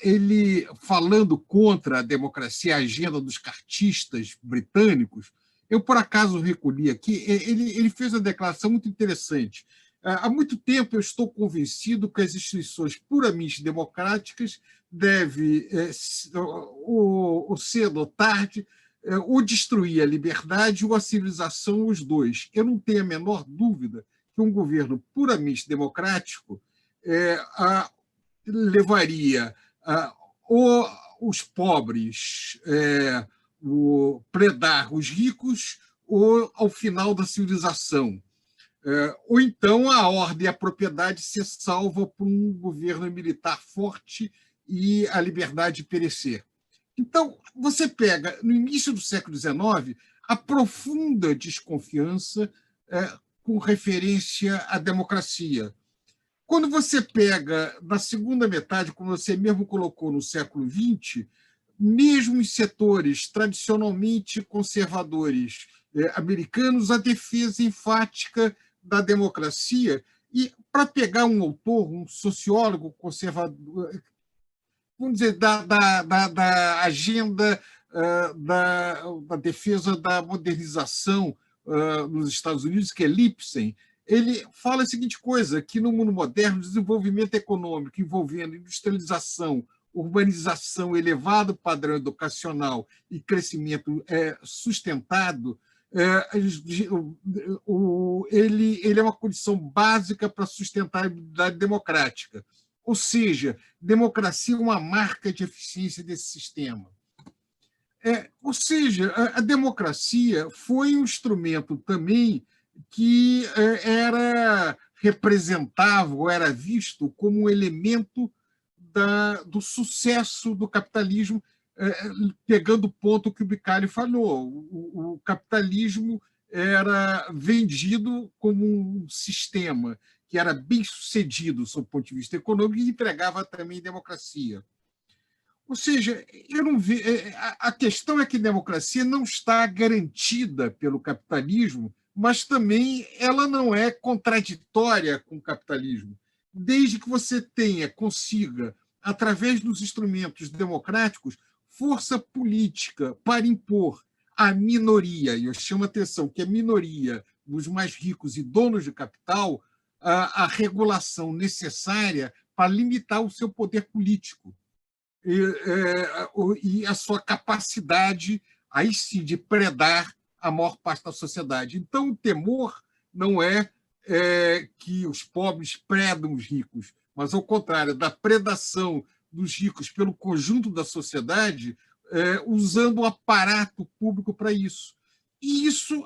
ele falando contra a democracia, a agenda dos cartistas britânicos, eu por acaso recolhi aqui, ele fez uma declaração muito interessante. Há muito tempo eu estou convencido que as instituições puramente democráticas devem, ou cedo ou tarde, ou destruir a liberdade ou a civilização, os dois. Eu não tenho a menor dúvida que um governo puramente democrático levaria os pobres predar os ricos ou ao final da civilização. Ou então a ordem e a propriedade ser salva por um governo militar forte e a liberdade perecer. Então, você pega, no início do século XIX, a profunda desconfiança com referência à democracia. Quando você pega, na segunda metade, como você mesmo colocou no século XX, mesmo em setores tradicionalmente conservadores americanos, a defesa enfática da democracia. E, para pegar um autor, um sociólogo conservador, vamos dizer, da agenda da defesa da modernização nos Estados Unidos, que é Lipsen, ele fala a seguinte coisa, que no mundo moderno, o desenvolvimento econômico envolvendo industrialização, urbanização, elevado padrão educacional e crescimento sustentado, ele é uma condição básica para a sustentabilidade democrática. Ou seja, democracia é uma marca de eficiência desse sistema. Ou seja, a democracia foi um instrumento também que representava ou era visto como um elemento do sucesso do capitalismo, pegando o ponto que o Bicalho falou. O capitalismo era vendido como um sistema que era bem sucedido sob o ponto de vista econômico e entregava também democracia. Ou seja, eu não vi, a questão é que a democracia não está garantida pelo capitalismo, mas também ela não é contraditória com o capitalismo. Desde que você consiga, através dos instrumentos democráticos, força política para impor à minoria, e eu chamo a atenção que a minoria dos mais ricos e donos de capital, a regulação necessária para limitar o seu poder político e a sua capacidade, aí sim, de predar a maior parte da sociedade. Então, o temor não é que os pobres predam os ricos, mas, ao contrário, da predação dos ricos pelo conjunto da sociedade, usando o aparato público para isso. E isso,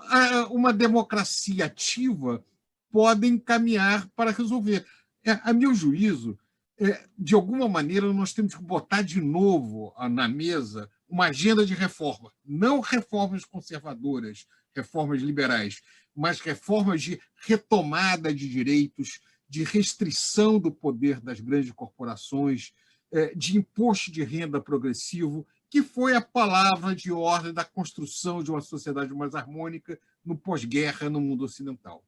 uma democracia ativa pode encaminhar para resolver. A meu juízo, de alguma maneira, nós temos que botar de novo na mesa uma agenda de reforma. Não reformas conservadoras, reformas liberais, mas reformas de retomada de direitos, de restrição do poder das grandes corporações, de imposto de renda progressivo, que foi a palavra de ordem da construção de uma sociedade mais harmônica no pós-guerra no mundo ocidental.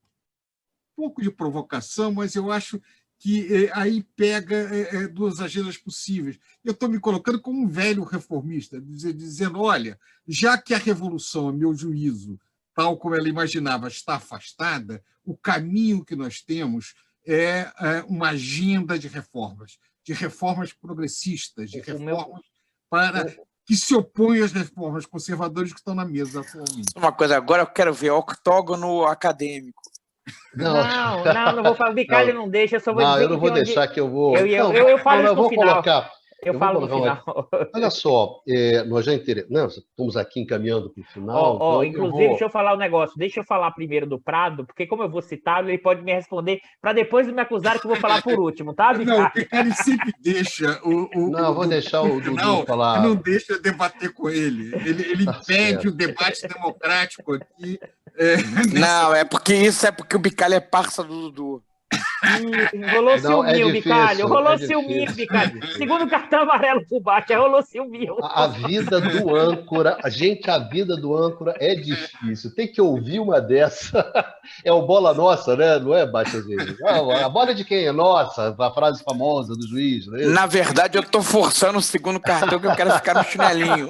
Um pouco de provocação, mas eu acho que aí pega duas agendas possíveis. Eu estou me colocando como um velho reformista, dizendo, olha, já que a revolução, a meu juízo, tal como ela imaginava, está afastada, o caminho que nós temos é uma agenda de reformas progressistas, de reformas para que se opõem às reformas conservadoras que estão na mesa atualmente. Uma coisa, agora eu quero ver octógono acadêmico. Não vou falar. O Bicalho não deixa, eu só vou dizer. Eu não vou deixar que eu vou. Eu falo isso no final. Eu falo no final. Olha só, nós já estamos aqui encaminhando para o final. Inclusive, deixa eu falar um negócio. Deixa eu falar primeiro do Prado, porque como eu vou citá-lo, ele pode me responder para depois me acusar que eu vou falar por último, tá, Bicalho? Não, o Bicalho sempre deixa Não, vou deixar o Dudu falar. Não deixa debater com ele. Ele impede o debate democrático aqui. Não, porque o Bicalho é parça do Dudu. Rolou ciúminho, Bicalho. Rolou ciúminho, Bicalho. Segundo cartão amarelo pro Bate, rolou ciúminho. A vida do âncora, a vida do âncora é difícil. Tem que ouvir uma dessa. É o bola nossa, né? Não é, Bate? A bola de quem é nossa? A frase famosa do juiz, não é? Na verdade, eu tô forçando o segundo cartão que eu quero ficar no chinelinho.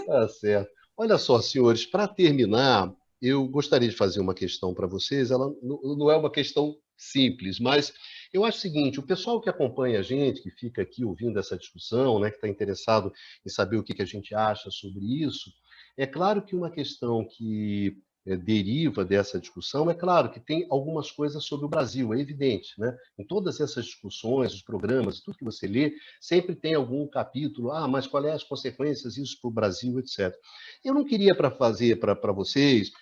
Tá certo. Olha só, senhores, para terminar, eu gostaria de fazer uma questão para vocês. Ela não é uma questão simples, mas eu acho o seguinte: o pessoal que acompanha a gente, que fica aqui ouvindo essa discussão, né, que está interessado em saber o que a gente acha sobre isso, é claro que uma questão que deriva dessa discussão, é claro que tem algumas coisas sobre o Brasil, é evidente, né? Em todas essas discussões, os programas, tudo que você lê, sempre tem algum capítulo, mas quais são as consequências disso para o Brasil, etc. Eu não queria fazer para vocês,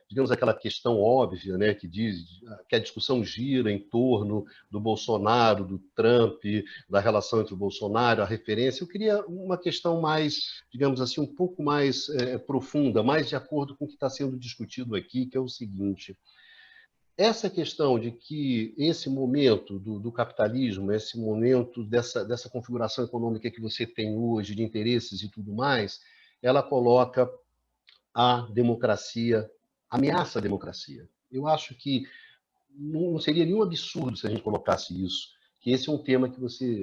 digamos, aquela questão óbvia, né, que diz que a discussão gira em torno do Bolsonaro, do Trump, da relação entre o Bolsonaro, a referência. Eu queria uma questão mais, digamos assim, um pouco mais profunda, mais de acordo com o que está sendo discutido aqui, que é o seguinte: essa questão de que esse momento do capitalismo, esse momento dessa configuração econômica que você tem hoje, de interesses e tudo mais, ela coloca a democracia, ameaça a democracia. Eu acho que não seria nenhum absurdo se a gente colocasse isso, que esse é um tema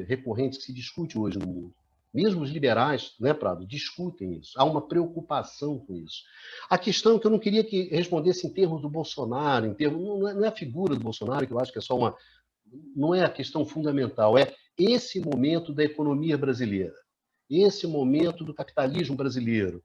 recorrente que se discute hoje no mundo. Mesmo os liberais, né, Prado, discutem isso. Há uma preocupação com isso. A questão que eu não queria que respondesse em termos do Bolsonaro, não é a figura do Bolsonaro, que eu acho que é só uma... Não é a questão fundamental, é esse momento da economia brasileira, esse momento do capitalismo brasileiro.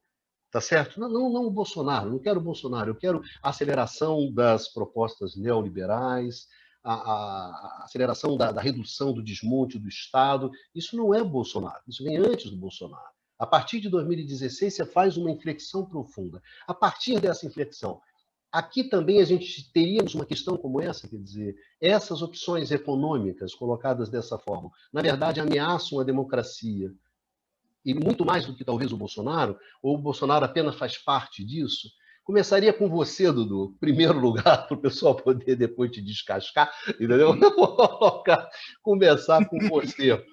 Tá certo? Não o Bolsonaro, não quero o Bolsonaro, eu quero a aceleração das propostas neoliberais, a aceleração da redução do desmonte do Estado. Isso não é Bolsonaro, isso vem antes do Bolsonaro. A partir de 2016, você faz uma inflexão profunda. A partir dessa inflexão, aqui também a gente teríamos uma questão como essa, quer dizer, essas opções econômicas colocadas dessa forma, na verdade, ameaçam a democracia. E muito mais do que talvez o Bolsonaro, ou o Bolsonaro apenas faz parte disso. Começaria com você, Dudu, primeiro lugar, para o pessoal poder depois te descascar, entendeu? Começar com você.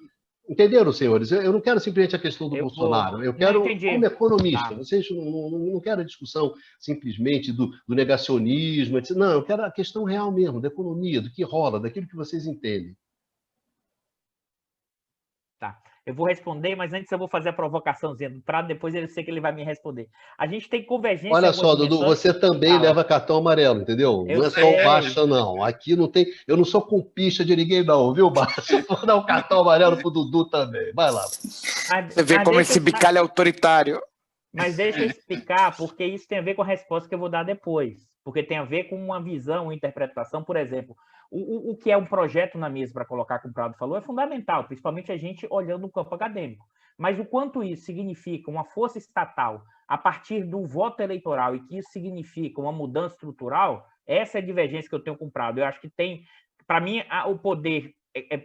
Entenderam, senhores? Eu não quero simplesmente a questão do Bolsonaro, eu quero, como economista, vocês não quero a discussão simplesmente do negacionismo, etc. Não, eu quero a questão real mesmo, da economia, do que rola, daquilo que vocês entendem. Tá. Eu vou responder, mas antes eu vou fazer a provocaçãozinha do Prado, depois eu sei que ele vai me responder. A gente tem convergência... Olha só, Dudu, você também leva cartão amarelo, entendeu? Não é só o Baixa, não. Aqui não tem... Eu não sou compista de ninguém, não, viu, Baixa? Vou dar um cartão amarelo pro Dudu também. Vai lá. Você vê como esse bicalho é autoritário. Mas deixa eu explicar, porque isso tem a ver com a resposta que eu vou dar depois. Porque tem a ver com uma visão, uma interpretação, por exemplo... O que é um projeto na mesa para colocar, como o Prado falou, é fundamental, principalmente a gente olhando o campo acadêmico. Mas o quanto isso significa uma força estatal a partir do voto eleitoral e que isso significa uma mudança estrutural, essa é a divergência que eu tenho com o Prado. Eu acho que tem, para mim, o poder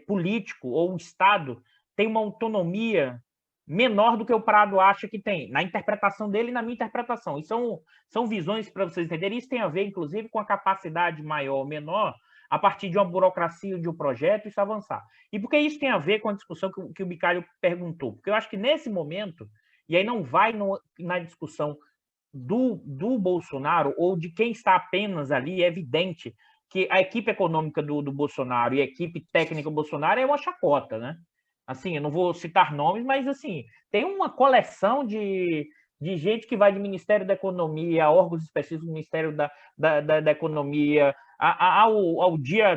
político ou o Estado tem uma autonomia menor do que o Prado acha que tem, na interpretação dele e na minha interpretação. E são visões, para vocês entenderem, isso tem a ver, inclusive, com a capacidade maior ou menor a partir de uma burocracia, de um projeto, isso avançar. E por que isso tem a ver com a discussão que o Bicalho perguntou? Porque eu acho que nesse momento, e aí não vai na discussão do Bolsonaro ou de quem está apenas ali, é evidente que a equipe econômica do Bolsonaro e a equipe técnica do Bolsonaro é uma chacota, né? Assim, eu não vou citar nomes, mas assim, tem uma coleção de gente que vai do Ministério da Economia, a órgãos específicos do Ministério da Economia, ao dia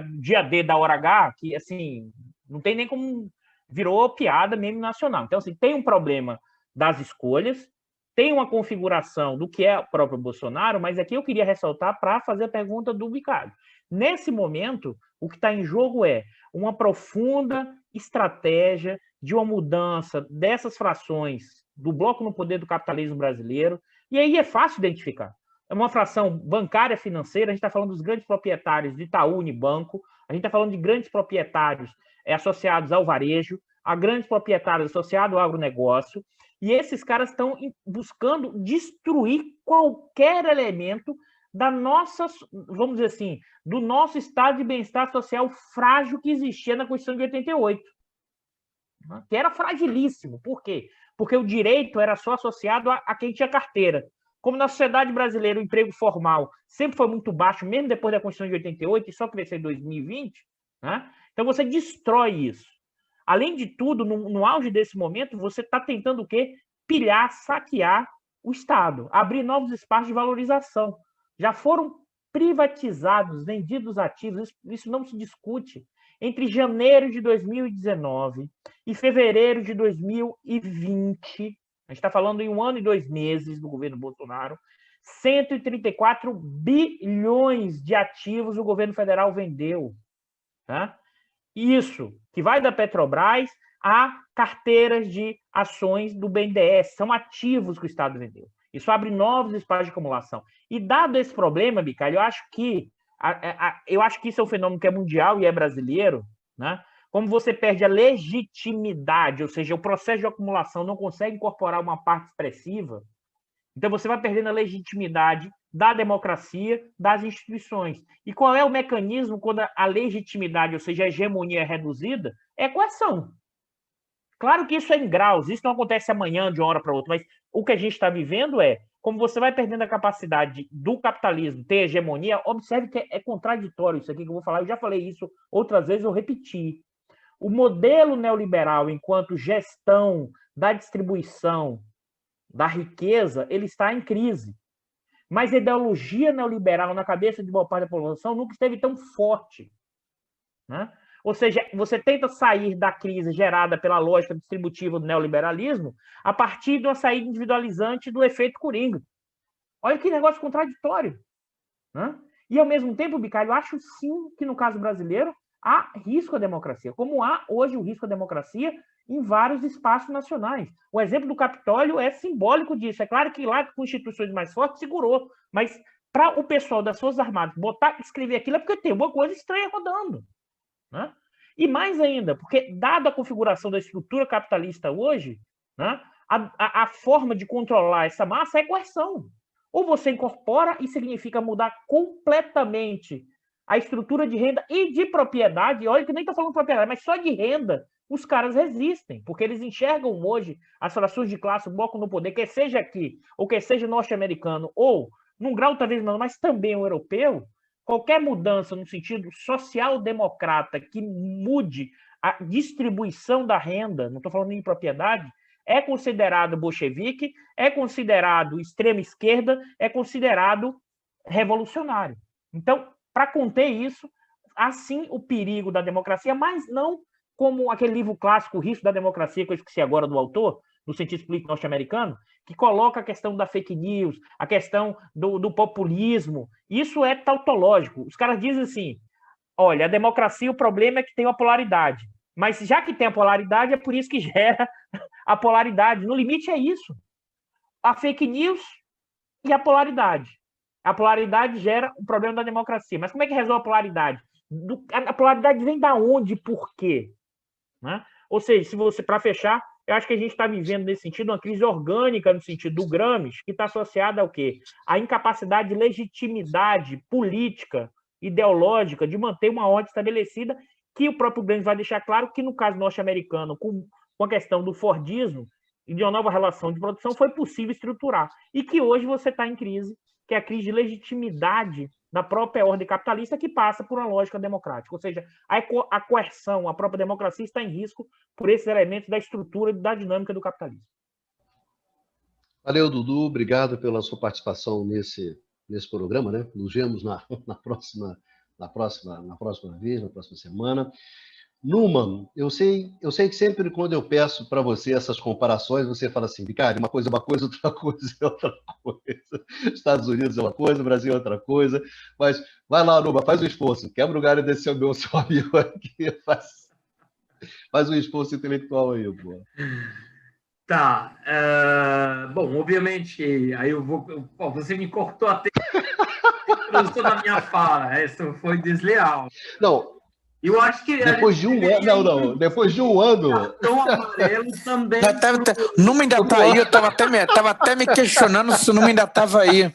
D da hora H, que assim, não tem nem como, virou piada mesmo nacional. Então, assim, tem um problema das escolhas, tem uma configuração do que é o próprio Bolsonaro, mas aqui eu queria ressaltar para fazer a pergunta do Bicalho. Nesse momento, o que está em jogo é uma profunda estratégia de uma mudança dessas frações do bloco no poder do capitalismo brasileiro, e aí é fácil identificar. É uma fração bancária financeira, a gente está falando dos grandes proprietários de Itaú, Unibanco, a gente está falando de grandes proprietários associados ao varejo, a grandes proprietários associados ao agronegócio, e esses caras estão buscando destruir qualquer elemento da nossa, vamos dizer assim, do nosso estado de bem-estar social frágil que existia na Constituição de 88, que era fragilíssimo. Por quê? Porque o direito era só associado a quem tinha carteira. Como na sociedade brasileira o emprego formal sempre foi muito baixo, mesmo depois da Constituição de 88, e só cresceu em 2020, né? Então você destrói isso. Além de tudo, no auge desse momento, você está tentando o quê? Pilhar, saquear o Estado, abrir novos espaços de valorização. Já foram privatizados, vendidos ativos, isso não se discute. Entre janeiro de 2019 e fevereiro de 2020, a gente está falando em 1 ano e 2 meses do governo Bolsonaro, 134 bilhões de ativos o governo federal vendeu. Tá? Isso, que vai da Petrobras a carteiras de ações do BNDES, são ativos que o Estado vendeu. Isso abre novos espaços de acumulação. E dado esse problema, Bicalho, eu acho que isso é um fenômeno que é mundial e é brasileiro, né? Como você perde a legitimidade, ou seja, o processo de acumulação não consegue incorporar uma parte expressiva, então você vai perdendo a legitimidade da democracia, das instituições. E qual é o mecanismo quando a legitimidade, ou seja, a hegemonia é reduzida? É coação. Claro que isso é em graus, isso não acontece amanhã, de uma hora para outra, mas o que a gente está vivendo é, como você vai perdendo a capacidade do capitalismo ter hegemonia, observe que é contraditório isso aqui que eu vou falar, eu já falei isso outras vezes, eu repeti. O modelo neoliberal, enquanto gestão da distribuição da riqueza, ele está em crise. Mas a ideologia neoliberal na cabeça de boa parte da população nunca esteve tão forte, né? Ou seja, você tenta sair da crise gerada pela lógica distributiva do neoliberalismo a partir de uma saída individualizante do efeito Coringa. Olha que negócio contraditório, né? E, ao mesmo tempo, Bicalho, eu acho sim que, no caso brasileiro, há risco à democracia, como há hoje o risco à democracia em vários espaços nacionais. O exemplo do Capitólio é simbólico disso. É claro que lá, com instituições mais fortes, segurou, mas para o pessoal das Forças Armadas botar, escrever aquilo, é porque tem uma coisa estranha rodando, né? E mais ainda, porque, dada a configuração da estrutura capitalista hoje, né, a forma de controlar essa massa é coerção. Ou você incorpora e significa mudar completamente a estrutura de renda e de propriedade. Olha que nem estou falando de propriedade, mas só de renda os caras resistem, porque eles enxergam hoje as frações de classe, o bloco no poder, quer seja aqui, ou quer seja norte-americano, ou, num grau talvez não, mas também o europeu, qualquer mudança no sentido social-democrata que mude a distribuição da renda, não estou falando nem de propriedade, é considerado bolchevique, é considerado extrema esquerda, é considerado revolucionário. Então, para conter isso, há sim o perigo da democracia, mas não como aquele livro clássico, O Risco da Democracia, que eu esqueci agora do autor, no sentido político norte-americano, que coloca a questão da fake news, a questão do populismo. Isso é tautológico. Os caras dizem assim, olha, a democracia, o problema é que tem uma polaridade. Mas já que tem a polaridade, é por isso que gera a polaridade. No limite é isso. A fake news e a polaridade. A polaridade gera o problema da democracia. Mas como é que resolve a polaridade? A polaridade vem da onde e por quê? Né? Ou seja, se você, para fechar, eu acho que a gente está vivendo, nesse sentido, uma crise orgânica, no sentido do Gramsci, que está associada ao quê? A incapacidade de legitimidade política, ideológica, de manter uma ordem estabelecida, que o próprio Gramsci vai deixar claro que, no caso norte-americano, com a questão do Fordismo e de uma nova relação de produção, foi possível estruturar. E que hoje você está em crise, que é a crise de legitimidade da própria ordem capitalista, que passa por uma lógica democrática. Ou seja, a coerção, a própria democracia está em risco por esses elementos da estrutura e da dinâmica do capitalismo. Valeu, Dudu. Obrigado pela sua participação nesse programa, né? Nos vemos na próxima vez, na próxima semana. Numan, eu sei que sempre quando eu peço para você essas comparações, você fala assim, Vicari, uma coisa, outra coisa é outra coisa. Estados Unidos é uma coisa, Brasil é outra coisa. Mas vai lá, Numan, faz um esforço. Quebra o galho desse seu amigo aqui. Faz um esforço intelectual aí, pô. Tá. Bom, obviamente, aí eu vou... Pô, você me cortou até da minha fala. Isso foi desleal. Não. Eu acho que depois de um ano, não. Depois de um ano. Cartão amarelo também. O Numa ainda está aí. Eu estava até me questionando se o Numa ainda estava aí.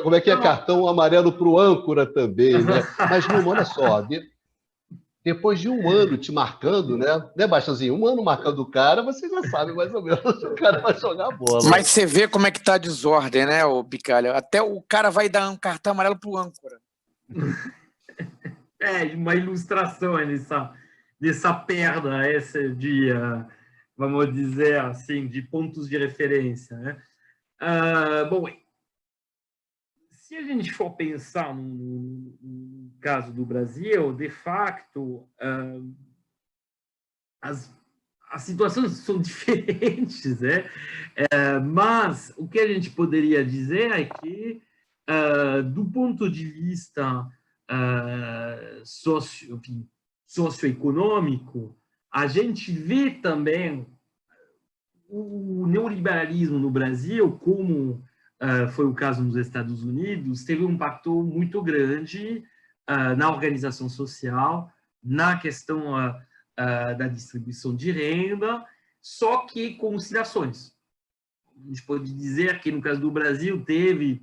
Como é que é cartão amarelo para o âncora também, né? Mas, Numa, olha só. Depois de um ano te marcando, né, Baixãozinho? Um ano marcando o cara, você já sabe mais ou menos se o cara vai jogar bola. Mas você vê como é que tá a desordem, né, ô Bicalho? Até o cara vai dar um cartão amarelo pro âncora. Uma ilustração dessa perda vamos dizer assim, de pontos de referência, né? Bom, se a gente for pensar no caso do Brasil, de facto, as situações são diferentes, né? Mas o que a gente poderia dizer é que, do ponto de vista socioeconômico, a gente vê também o neoliberalismo no Brasil, como foi o caso nos Estados Unidos, teve um impacto muito grande na organização social, na questão da distribuição de renda, só que com oscilações. A gente pode dizer que, no caso do Brasil, teve,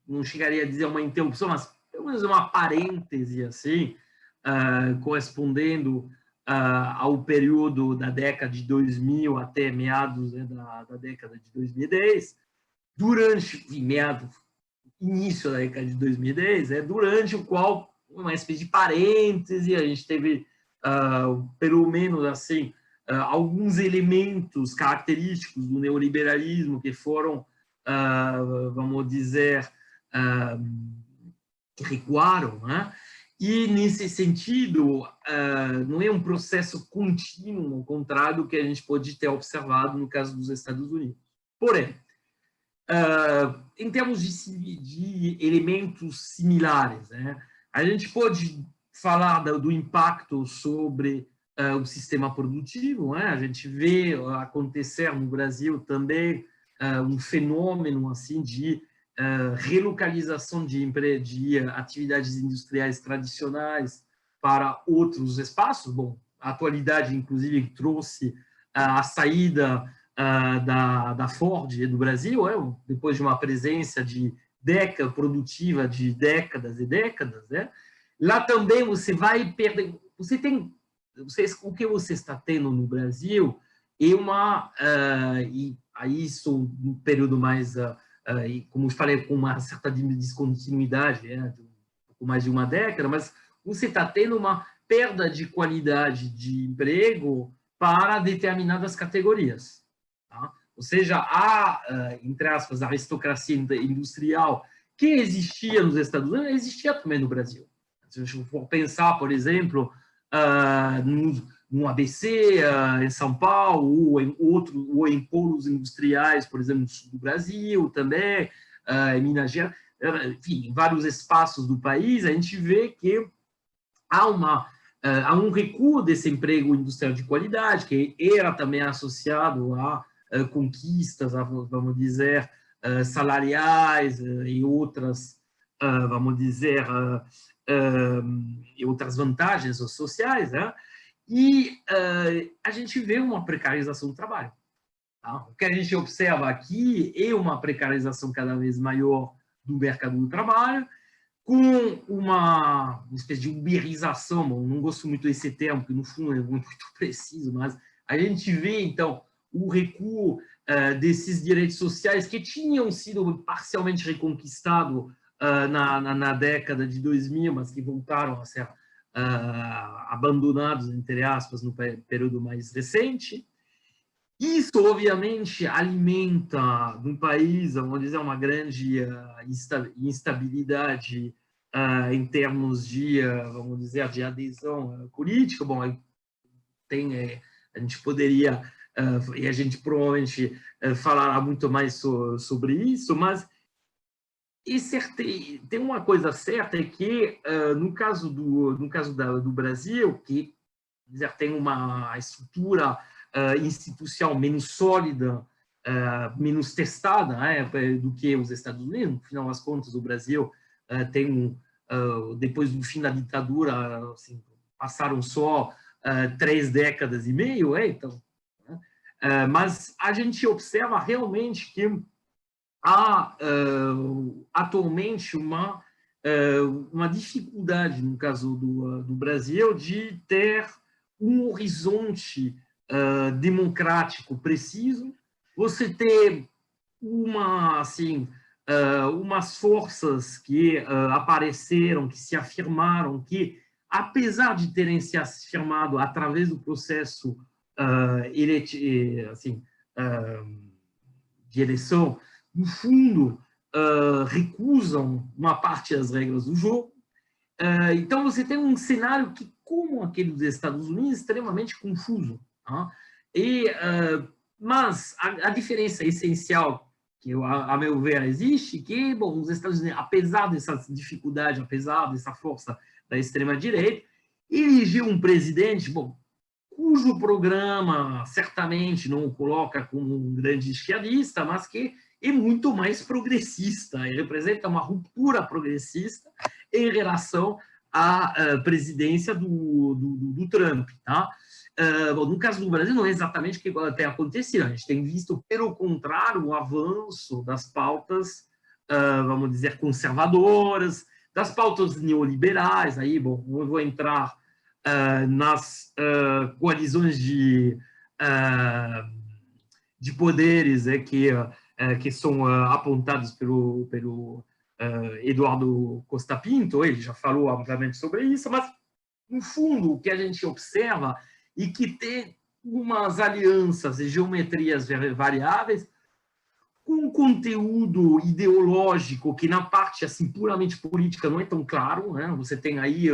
não chegaria a dizer uma interrupção, mas pelo menos uma parêntese, assim, correspondendo ao período da década de 2000 até meados da década de 2010, início da década de 2010, durante o qual, uma espécie de parêntese, a gente teve, pelo menos assim, alguns elementos característicos do neoliberalismo que foram, vamos dizer, que recuaram, né? E, nesse sentido, não é um processo contínuo, ao contrário do que a gente pode ter observado no caso dos Estados Unidos. Porém, em termos de elementos similares, né, a gente pode falar do impacto sobre o sistema produtivo, né? A gente vê acontecer no Brasil também um fenômeno assim de relocalização de atividades industriais tradicionais para outros espaços. Bom, a atualidade, inclusive, trouxe a saída da Ford do Brasil, depois de uma presença de produtiva de décadas e décadas. Lá também você vai perder... o que você está tendo no Brasil é e aí isso no período mais... como eu falei, com uma certa descontinuidade, de um pouco mais de uma década, mas você está tendo uma perda de qualidade de emprego para determinadas categorias. Tá? Ou seja, entre aspas, a aristocracia industrial que existia nos Estados Unidos, existia também no Brasil. Se a gente for pensar, por exemplo, no ABC, em São Paulo, ou em polos industriais, por exemplo, no sul do Brasil também, em Minas Gerais, enfim, em vários espaços do país, a gente vê que há um recuo desse emprego industrial de qualidade, que era também associado a conquistas, vamos dizer, salariais e outras, vamos dizer, e outras vantagens sociais, e a gente vê uma precarização do trabalho. Tá? O que a gente observa aqui é uma precarização cada vez maior do mercado do trabalho, com uma espécie de uberização, não gosto muito desse termo, porque no fundo é muito preciso, mas a gente vê, então, o recuo desses direitos sociais que tinham sido parcialmente reconquistados na década de 2000, mas que voltaram a ser abandonados, entre aspas, no período mais recente. Isso, obviamente, alimenta, num país, vamos dizer, uma grande instabilidade em termos de, vamos dizer, de adesão política. Bom, a gente poderia, e a gente provavelmente falará muito mais sobre isso, mas tem uma coisa certa, é que, no caso do Brasil, que tem uma estrutura institucional menos sólida, menos testada do que os Estados Unidos. No final das contas, o Brasil tem depois do fim da ditadura, assim, passaram só 3 décadas e meio, então, mas a gente observa realmente que há atualmente uma dificuldade, no caso do Brasil, de ter um horizonte democrático preciso. Você ter umas forças que apareceram, que se afirmaram, que, apesar de terem se afirmado através do processo de eleição, no fundo, recusam uma parte das regras do jogo. Então, você tem um cenário que, como aquele dos Estados Unidos, extremamente confuso. Tá? Mas a diferença essencial, que, a meu ver, existe, que, bom, os Estados Unidos, apesar dessa dificuldade, apesar dessa força da extrema-direita, elegeu um presidente, bom, cujo programa certamente não o coloca como um grande esquerdista, mas que é muito mais progressista, ele representa uma ruptura progressista em relação à presidência do Trump. Tá? Bom, no caso do Brasil, não é exatamente o que tem acontecido, a gente tem visto, pelo contrário, o avanço das pautas, vamos dizer, conservadoras, das pautas neoliberais. Aí, bom, eu vou entrar nas coalizões de poderes que são apontados pelo Eduardo Costa Pinto. Ele já falou amplamente sobre isso, mas, no fundo, o que a gente observa é que tem umas alianças e geometrias variáveis com conteúdo ideológico que, na parte assim, puramente política, não é tão claro. Né? Você tem aí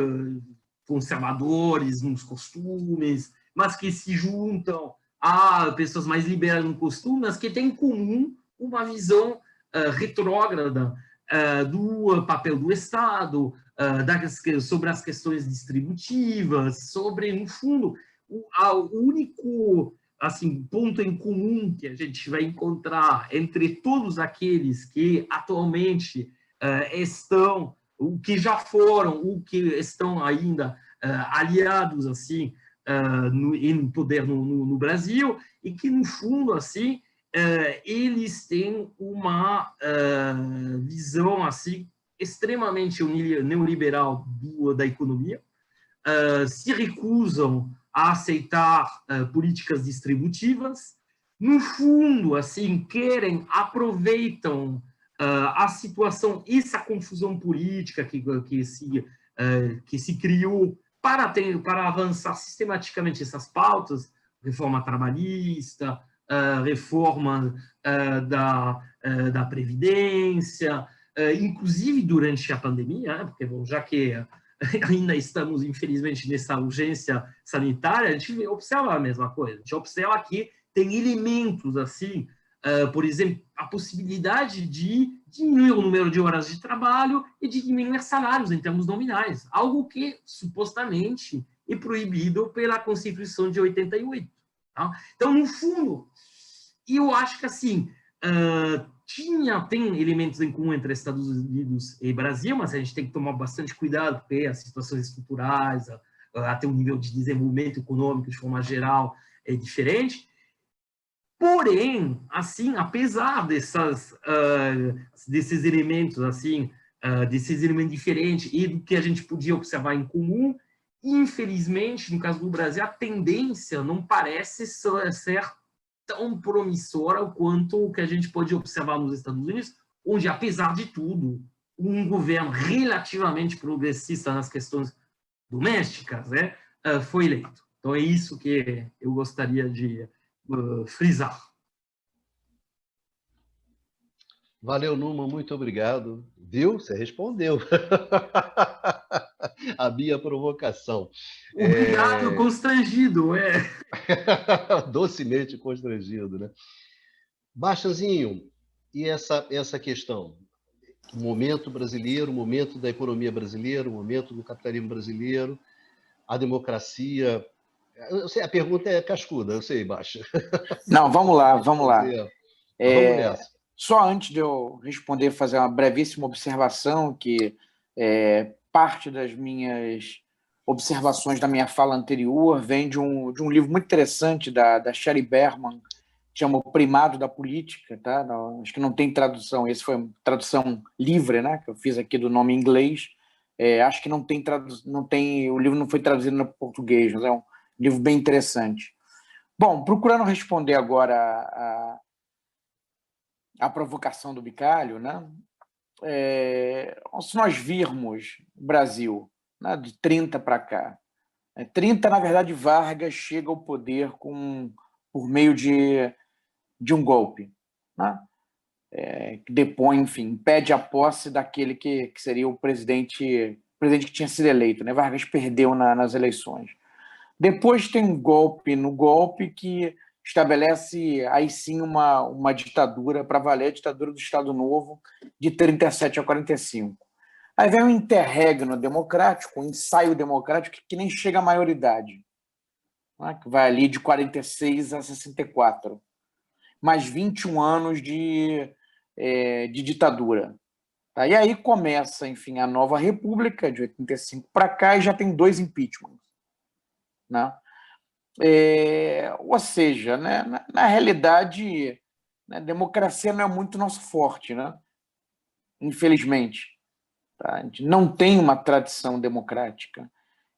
conservadores nos costumes, mas que se juntam a pessoas mais liberais no costume, mas que têm em comum uma visão retrógrada do papel do Estado, sobre as questões distributivas, sobre, no fundo, o único assim, ponto em comum que a gente vai encontrar entre todos aqueles que atualmente estão, o que já foram, o que estão ainda aliados assim em poder no Brasil, e que no fundo assim eles têm uma visão assim extremamente neoliberal da economia, se recusam a aceitar políticas distributivas, no fundo, assim, aproveitam a situação, essa confusão política que se criou para avançar sistematicamente essas pautas, reforma trabalhista, reforma da Previdência, inclusive durante a pandemia, né, porque, bom, já que ainda estamos, infelizmente, nessa urgência sanitária, a gente observa a mesma coisa. A gente observa que tem elementos assim, por exemplo, a possibilidade de diminuir o número de horas de trabalho e de diminuir salários em termos nominais, algo que, supostamente, é proibido pela Constituição de 88. Tá? Então, no fundo, eu acho que, assim, tem elementos em comum entre Estados Unidos e Brasil, mas a gente tem que tomar bastante cuidado, porque as situações estruturais, até o nível de desenvolvimento econômico, de forma geral, é diferente. Porém, assim, apesar desses elementos, assim, desses elementos diferentes e do que a gente podia observar em comum, infelizmente, no caso do Brasil, a tendência não parece ser tão promissora quanto o que a gente pode observar nos Estados Unidos, onde, apesar de tudo, um governo relativamente progressista nas questões domésticas, né, foi eleito. Então, é isso que eu gostaria de frisar. Valeu, Numa, muito obrigado. Viu? Você respondeu. A minha provocação. Obrigado, constrangido. Docemente constrangido, né? Bastianzinho, e essa questão? O momento brasileiro, o momento da economia brasileira, o momento do capitalismo brasileiro, a democracia. Eu sei, a pergunta é cascuda, eu sei, Baixa. Não, vamos lá. Vamos nessa. Só antes de eu responder, fazer uma brevíssima observação, que parte das minhas observações da minha fala anterior vem de um livro muito interessante da Shari Berman, que chama O Primado da Política, tá? Não, acho que não tem tradução, esse foi uma tradução livre, né, que eu fiz aqui do nome em inglês. Acho que não tem, o livro não foi traduzido no português, mas é um livro bem interessante. Bom, procurando responder agora a provocação do Bicalho, né? Se nós virmos o Brasil, né, de 30 para cá, 30, na verdade, Vargas chega ao poder por meio de um golpe, né? Que depõe, enfim, impede a posse daquele que seria o presidente que tinha sido eleito, né? Vargas perdeu nas eleições. Depois tem um golpe no golpe que estabelece aí sim uma ditadura para valer, a ditadura do Estado Novo, de 37 a 45. Aí vem um interregno democrático, um ensaio democrático que nem chega à maioridade, né? Que vai ali de 46 a 64. Mais 21 anos de ditadura. Tá? E aí começa, enfim, a nova república, de 85 para cá, e já tem 2 impeachments. Né? Ou seja, né, na realidade, né, democracia não é muito nosso forte, né? Infelizmente. Tá? A gente não tem uma tradição democrática.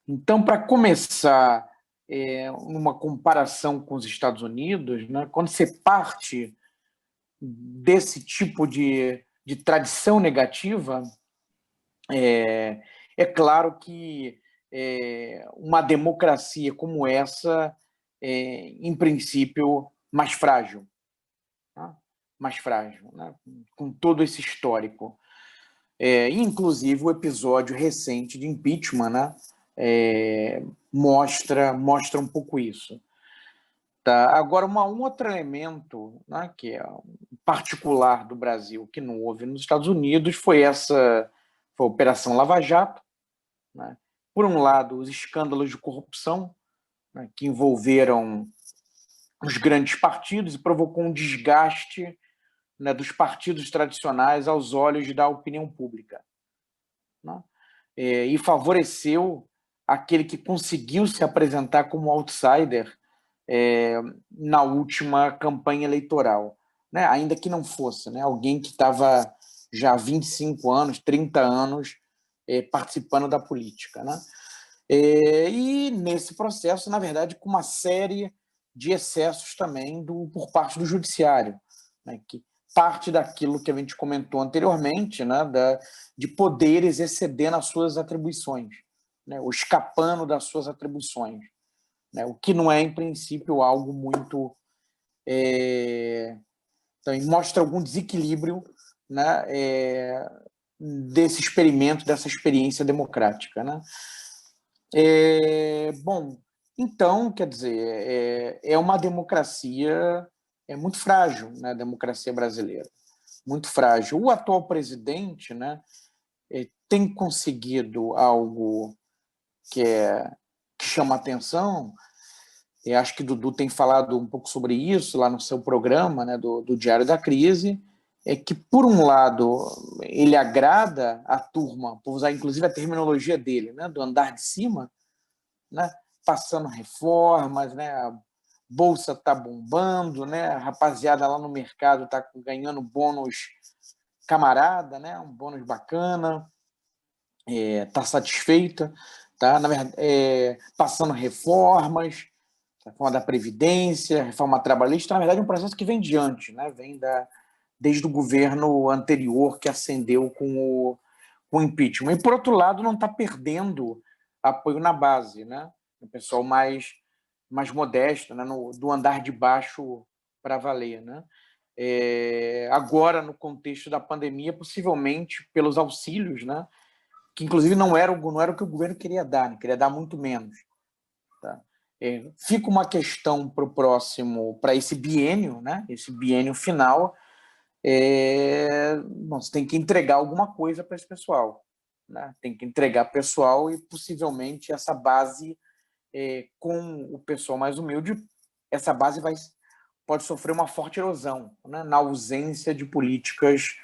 Então, para começar numa comparação com os Estados Unidos, né, quando você parte desse tipo de tradição negativa, é claro que uma democracia como essa em princípio, mais frágil. Tá? Mais frágil, né? Com todo esse histórico. Inclusive, o episódio recente de impeachment, né? Mostra um pouco isso. Tá? Agora, um outro elemento, né, que é particular do Brasil, que não houve nos Estados Unidos, foi a Operação Lava Jato. Né? Por um lado, os escândalos de corrupção, né, que envolveram os grandes partidos e provocou um desgaste, né, dos partidos tradicionais aos olhos da opinião pública, né? E favoreceu aquele que conseguiu se apresentar como outsider na última campanha eleitoral, né? Ainda que não fosse, né, alguém que estava já há 25 anos, 30 anos participando da política, né? E nesse processo, na verdade, com uma série de excessos também por parte do judiciário, né, que parte daquilo que a gente comentou anteriormente, né, de poderes excedendo as suas atribuições, né, ou escapando das suas atribuições, né, o que não é, em princípio, algo muito... então, mostra algum desequilíbrio, né, desse experimento, dessa experiência democrática, né? Bom, então, quer dizer, é uma democracia muito frágil, né, a democracia brasileira, muito frágil. O atual presidente, né, tem conseguido algo que chama atenção, e acho que Dudu tem falado um pouco sobre isso lá no seu programa, né, do Diário da Crise, é que, por um lado, ele agrada a turma, por usar inclusive a terminologia dele, né, do andar de cima, né, passando reformas, né, a bolsa está bombando, né, a rapaziada lá no mercado está ganhando bônus camarada, né, um bônus bacana, está satisfeita, tá, na verdade, passando reformas, reforma da Previdência, reforma trabalhista, na verdade, é um processo que vem de antes, né, vem desde o governo anterior que ascendeu com o impeachment. E, por outro lado, não está perdendo apoio na base, né? O pessoal mais modesto, né? Do andar de baixo para valer, né? Agora, no contexto da pandemia, possivelmente pelos auxílios, né? Que inclusive não era o que o governo queria dar, né? Queria dar muito menos. Tá? Fica uma questão para esse biênio, né? Esse biênio final. Bom, você tem que entregar alguma coisa para esse pessoal, né? Tem que entregar pessoal e possivelmente essa base, com o pessoal mais humilde, essa base pode sofrer uma forte erosão, né? Na ausência de políticas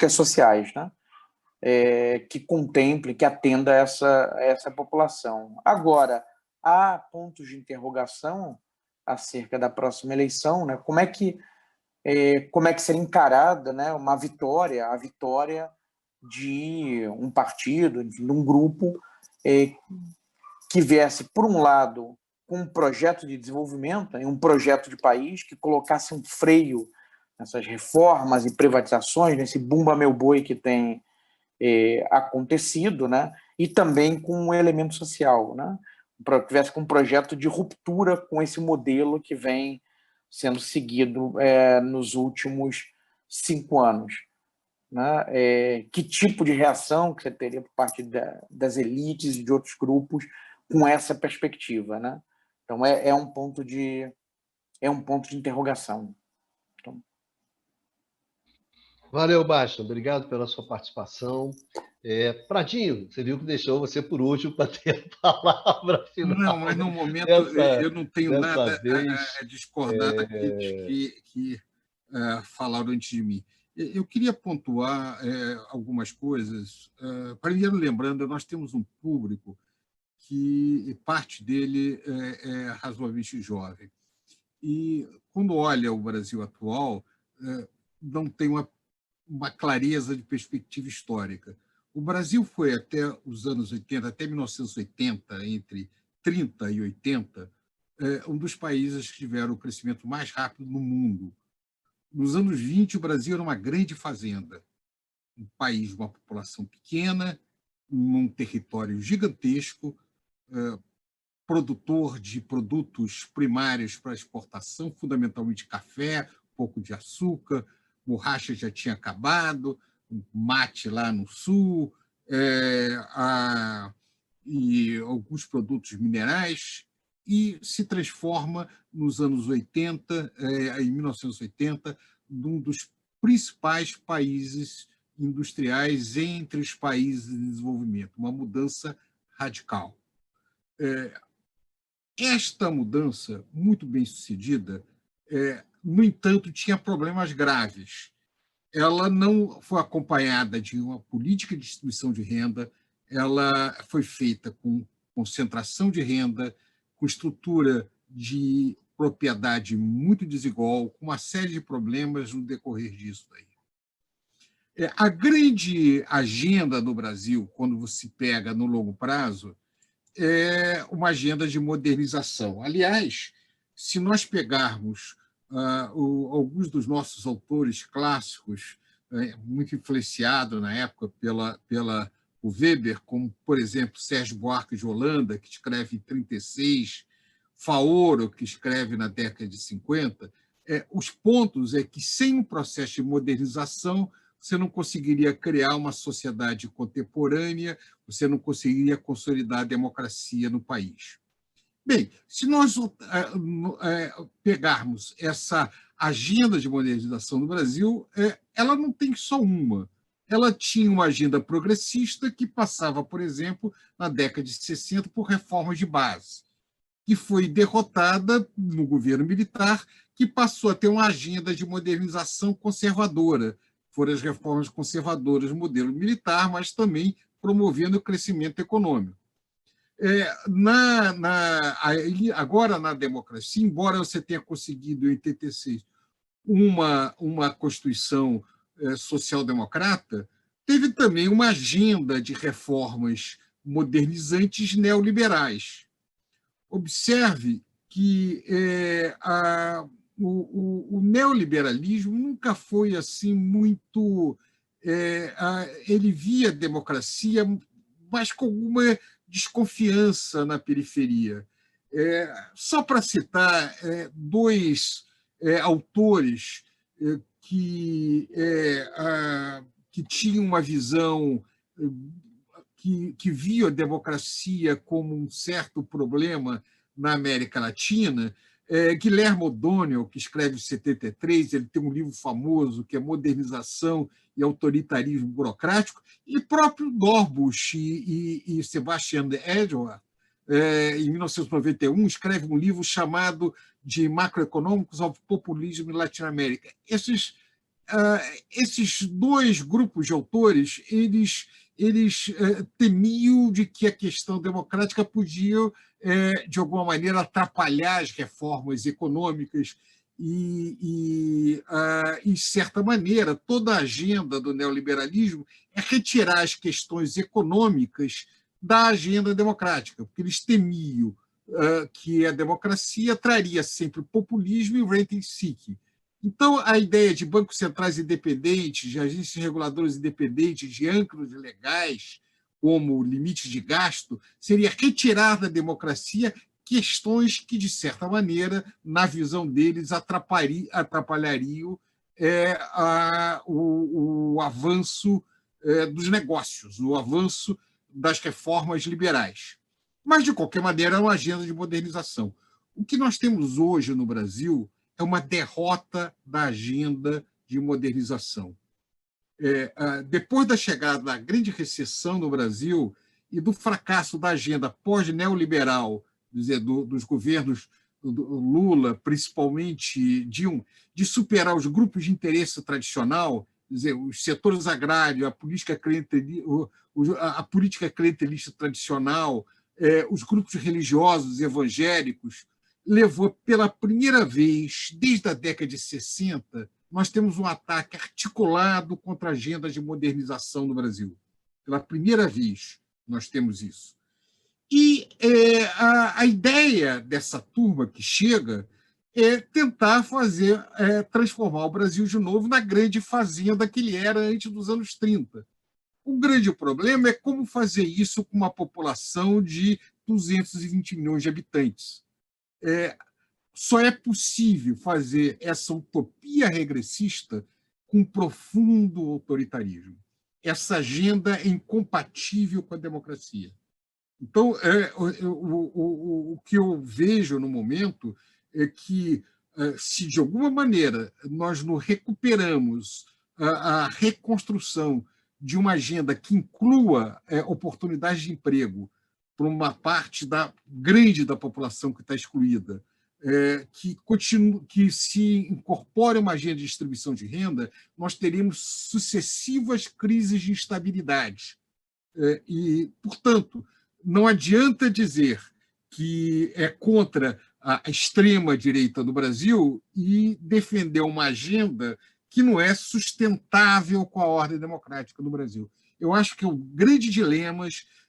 sociais, né? Que contemple, que atenda essa população. Agora, há pontos de interrogação acerca da próxima eleição, né? Como é que seria encarada, né, a vitória de um partido, de um grupo que viesse, por um lado, com um projeto de desenvolvimento, um projeto de país que colocasse um freio nessas reformas e privatizações, nesse bumba meu boi que tem acontecido, né, e também com um elemento social, né, tivesse com um projeto de ruptura com esse modelo que vem sendo seguido nos últimos 5 anos, né? Que tipo de reação que você teria por parte das elites e de outros grupos com essa perspectiva, né? Então é um ponto de interrogação. Então... Valeu, Basta. Obrigado pela sua participação. Pradinho, você viu que deixou você por último para ter a palavra final. Não, mas no momento eu não tenho nada a discordar daqueles que falaram antes de mim. Eu queria pontuar algumas coisas. Primeiro, lembrando, nós temos um público que parte dele é razoavelmente jovem. E, quando olha o Brasil atual, não tem uma clareza de perspectiva histórica. O Brasil foi até os anos 80, até 1980, entre 30 e 80, um dos países que tiveram o crescimento mais rápido no mundo. Nos anos 20, o Brasil era uma grande fazenda, um país de uma população pequena, num território gigantesco, produtor de produtos primários para exportação, fundamentalmente café, um pouco de açúcar, borracha já tinha acabado, mate lá no sul, e alguns produtos minerais, e se transforma nos anos 80, em 1980, num dos principais países industriais entre os países em desenvolvimento, uma mudança radical. Esta mudança, muito bem sucedida, no entanto, tinha problemas graves. Ela não foi acompanhada de uma política de distribuição de renda, ela foi feita com concentração de renda, com estrutura de propriedade muito desigual, com uma série de problemas no decorrer disso daí. A grande agenda do Brasil, quando você pega no longo prazo, é uma agenda de modernização. Aliás, se nós pegarmos alguns dos nossos autores clássicos, muito influenciados na época pela o Weber, como, por exemplo, Sérgio Buarque de Holanda, que escreve em 1936, Faoro, que escreve na década de 50, os pontos é que, sem um processo de modernização, você não conseguiria criar uma sociedade contemporânea, você não conseguiria consolidar a democracia no país. Bem, se nós pegarmos essa agenda de modernização do Brasil, ela não tem só uma. Ela tinha uma agenda progressista que passava, por exemplo, na década de 60, por reformas de base, que foi derrotada no governo militar, que passou a ter uma agenda de modernização conservadora. Foram as reformas conservadoras no modelo militar, mas também promovendo o crescimento econômico. Agora, na democracia, embora você tenha conseguido, em 86, uma Constituição social-democrata, teve também uma agenda de reformas modernizantes neoliberais. Observe que o neoliberalismo nunca foi assim muito... ele via a democracia, mas com alguma desconfiança na periferia. Só para citar dois autores que tinham uma visão que via a democracia como um certo problema na América Latina, Guilherme O'Donnell, que escreve em 73, ele tem um livro famoso que é Modernização e Autoritarismo Burocrático, e próprio Dorbush e Sebastian Edward, em 1991, escreve um livro chamado de Macroeconômicos ao Populismo em Latinoamérica. Esses dois grupos de autores, eles temiam de que a questão democrática podia, de alguma maneira, atrapalhar as reformas econômicas e, de certa maneira, toda a agenda do neoliberalismo é retirar as questões econômicas da agenda democrática, porque eles temiam que a democracia traria sempre populismo e rating-seeking. Então, a ideia de bancos centrais independentes, de agências reguladoras independentes, de âncoras legais, como limite de gasto, seria retirar da democracia questões que, de certa maneira, na visão deles, atrapalhariam o avanço dos negócios, o avanço das reformas liberais. Mas, de qualquer maneira, é uma agenda de modernização. O que nós temos hoje no Brasil é uma derrota da agenda de modernização. Depois da chegada da grande recessão no Brasil e do fracasso da agenda pós-neoliberal, dos governos do Lula, principalmente Dilma, de superar os grupos de interesse tradicional, os setores agrários, a política clientelista tradicional, os grupos religiosos evangélicos, levou pela primeira vez, desde a década de 60, nós temos um ataque articulado contra a agenda de modernização no Brasil. Pela primeira vez, nós temos isso. E a ideia dessa turma que chega é tentar transformar o Brasil de novo na grande fazenda que ele era antes dos anos 30. O grande problema é como fazer isso com uma população de 220 milhões de habitantes. Só é possível fazer essa utopia regressista com profundo autoritarismo. Essa agenda é incompatível com a democracia. Então, o que eu vejo no momento é que, se de alguma maneira nós não recuperamos a reconstrução de uma agenda que inclua oportunidades de emprego, para uma parte grande da população que está excluída, que se incorpore uma agenda de distribuição de renda, nós teremos sucessivas crises de instabilidade. E, portanto, não adianta dizer que é contra a extrema-direita do Brasil e defender uma agenda que não é sustentável com a ordem democrática do Brasil. Eu acho que é um grande dilema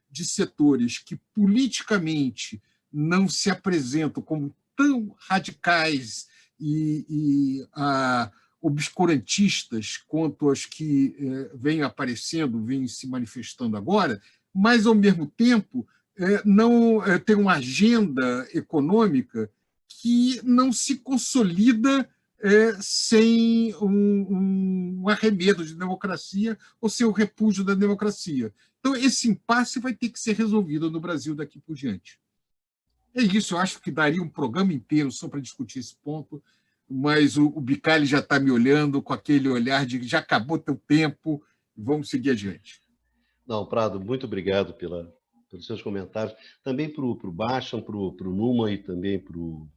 de setores que politicamente não se apresentam como tão radicais e obscurantistas quanto as que vêm aparecendo, vêm se manifestando agora, mas, ao mesmo tempo, não tem uma agenda econômica que não se consolida sem um arremedo de democracia ou sem o repúdio da democracia. Então, esse impasse vai ter que ser resolvido no Brasil daqui por diante. É isso, eu acho que daria um programa inteiro só para discutir esse ponto, mas o Bicalli já está me olhando com aquele olhar de já acabou teu tempo, vamos seguir adiante. Não, Prado, muito obrigado pelos seus comentários. Também para o Bachan, para o Numa e também para o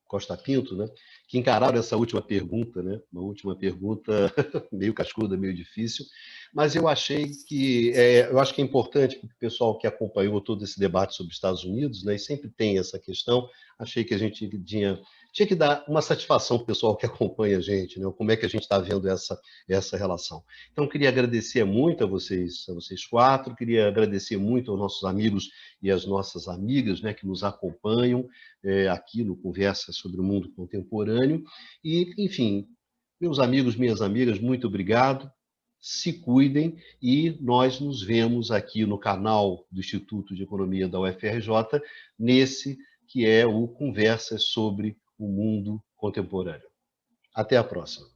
Costa Pinto, né, que encararam essa última pergunta, né, uma última pergunta meio cascuda, meio difícil, mas eu acho que é importante para o pessoal que acompanhou todo esse debate sobre os Estados Unidos, né, e sempre tem essa questão, achei que a gente tinha que dar uma satisfação para o pessoal que acompanha a gente, né, como é que a gente está vendo essa relação. Então, queria agradecer muito a vocês quatro, queria agradecer muito aos nossos amigos e às nossas amigas, né, que nos acompanham aqui no Conversa sobre o Mundo Contemporâneo. E, enfim, meus amigos, minhas amigas, muito obrigado. Se cuidem e nós nos vemos aqui no canal do Instituto de Economia da UFRJ, nesse que é o Conversas sobre o Mundo Contemporâneo. Até a próxima.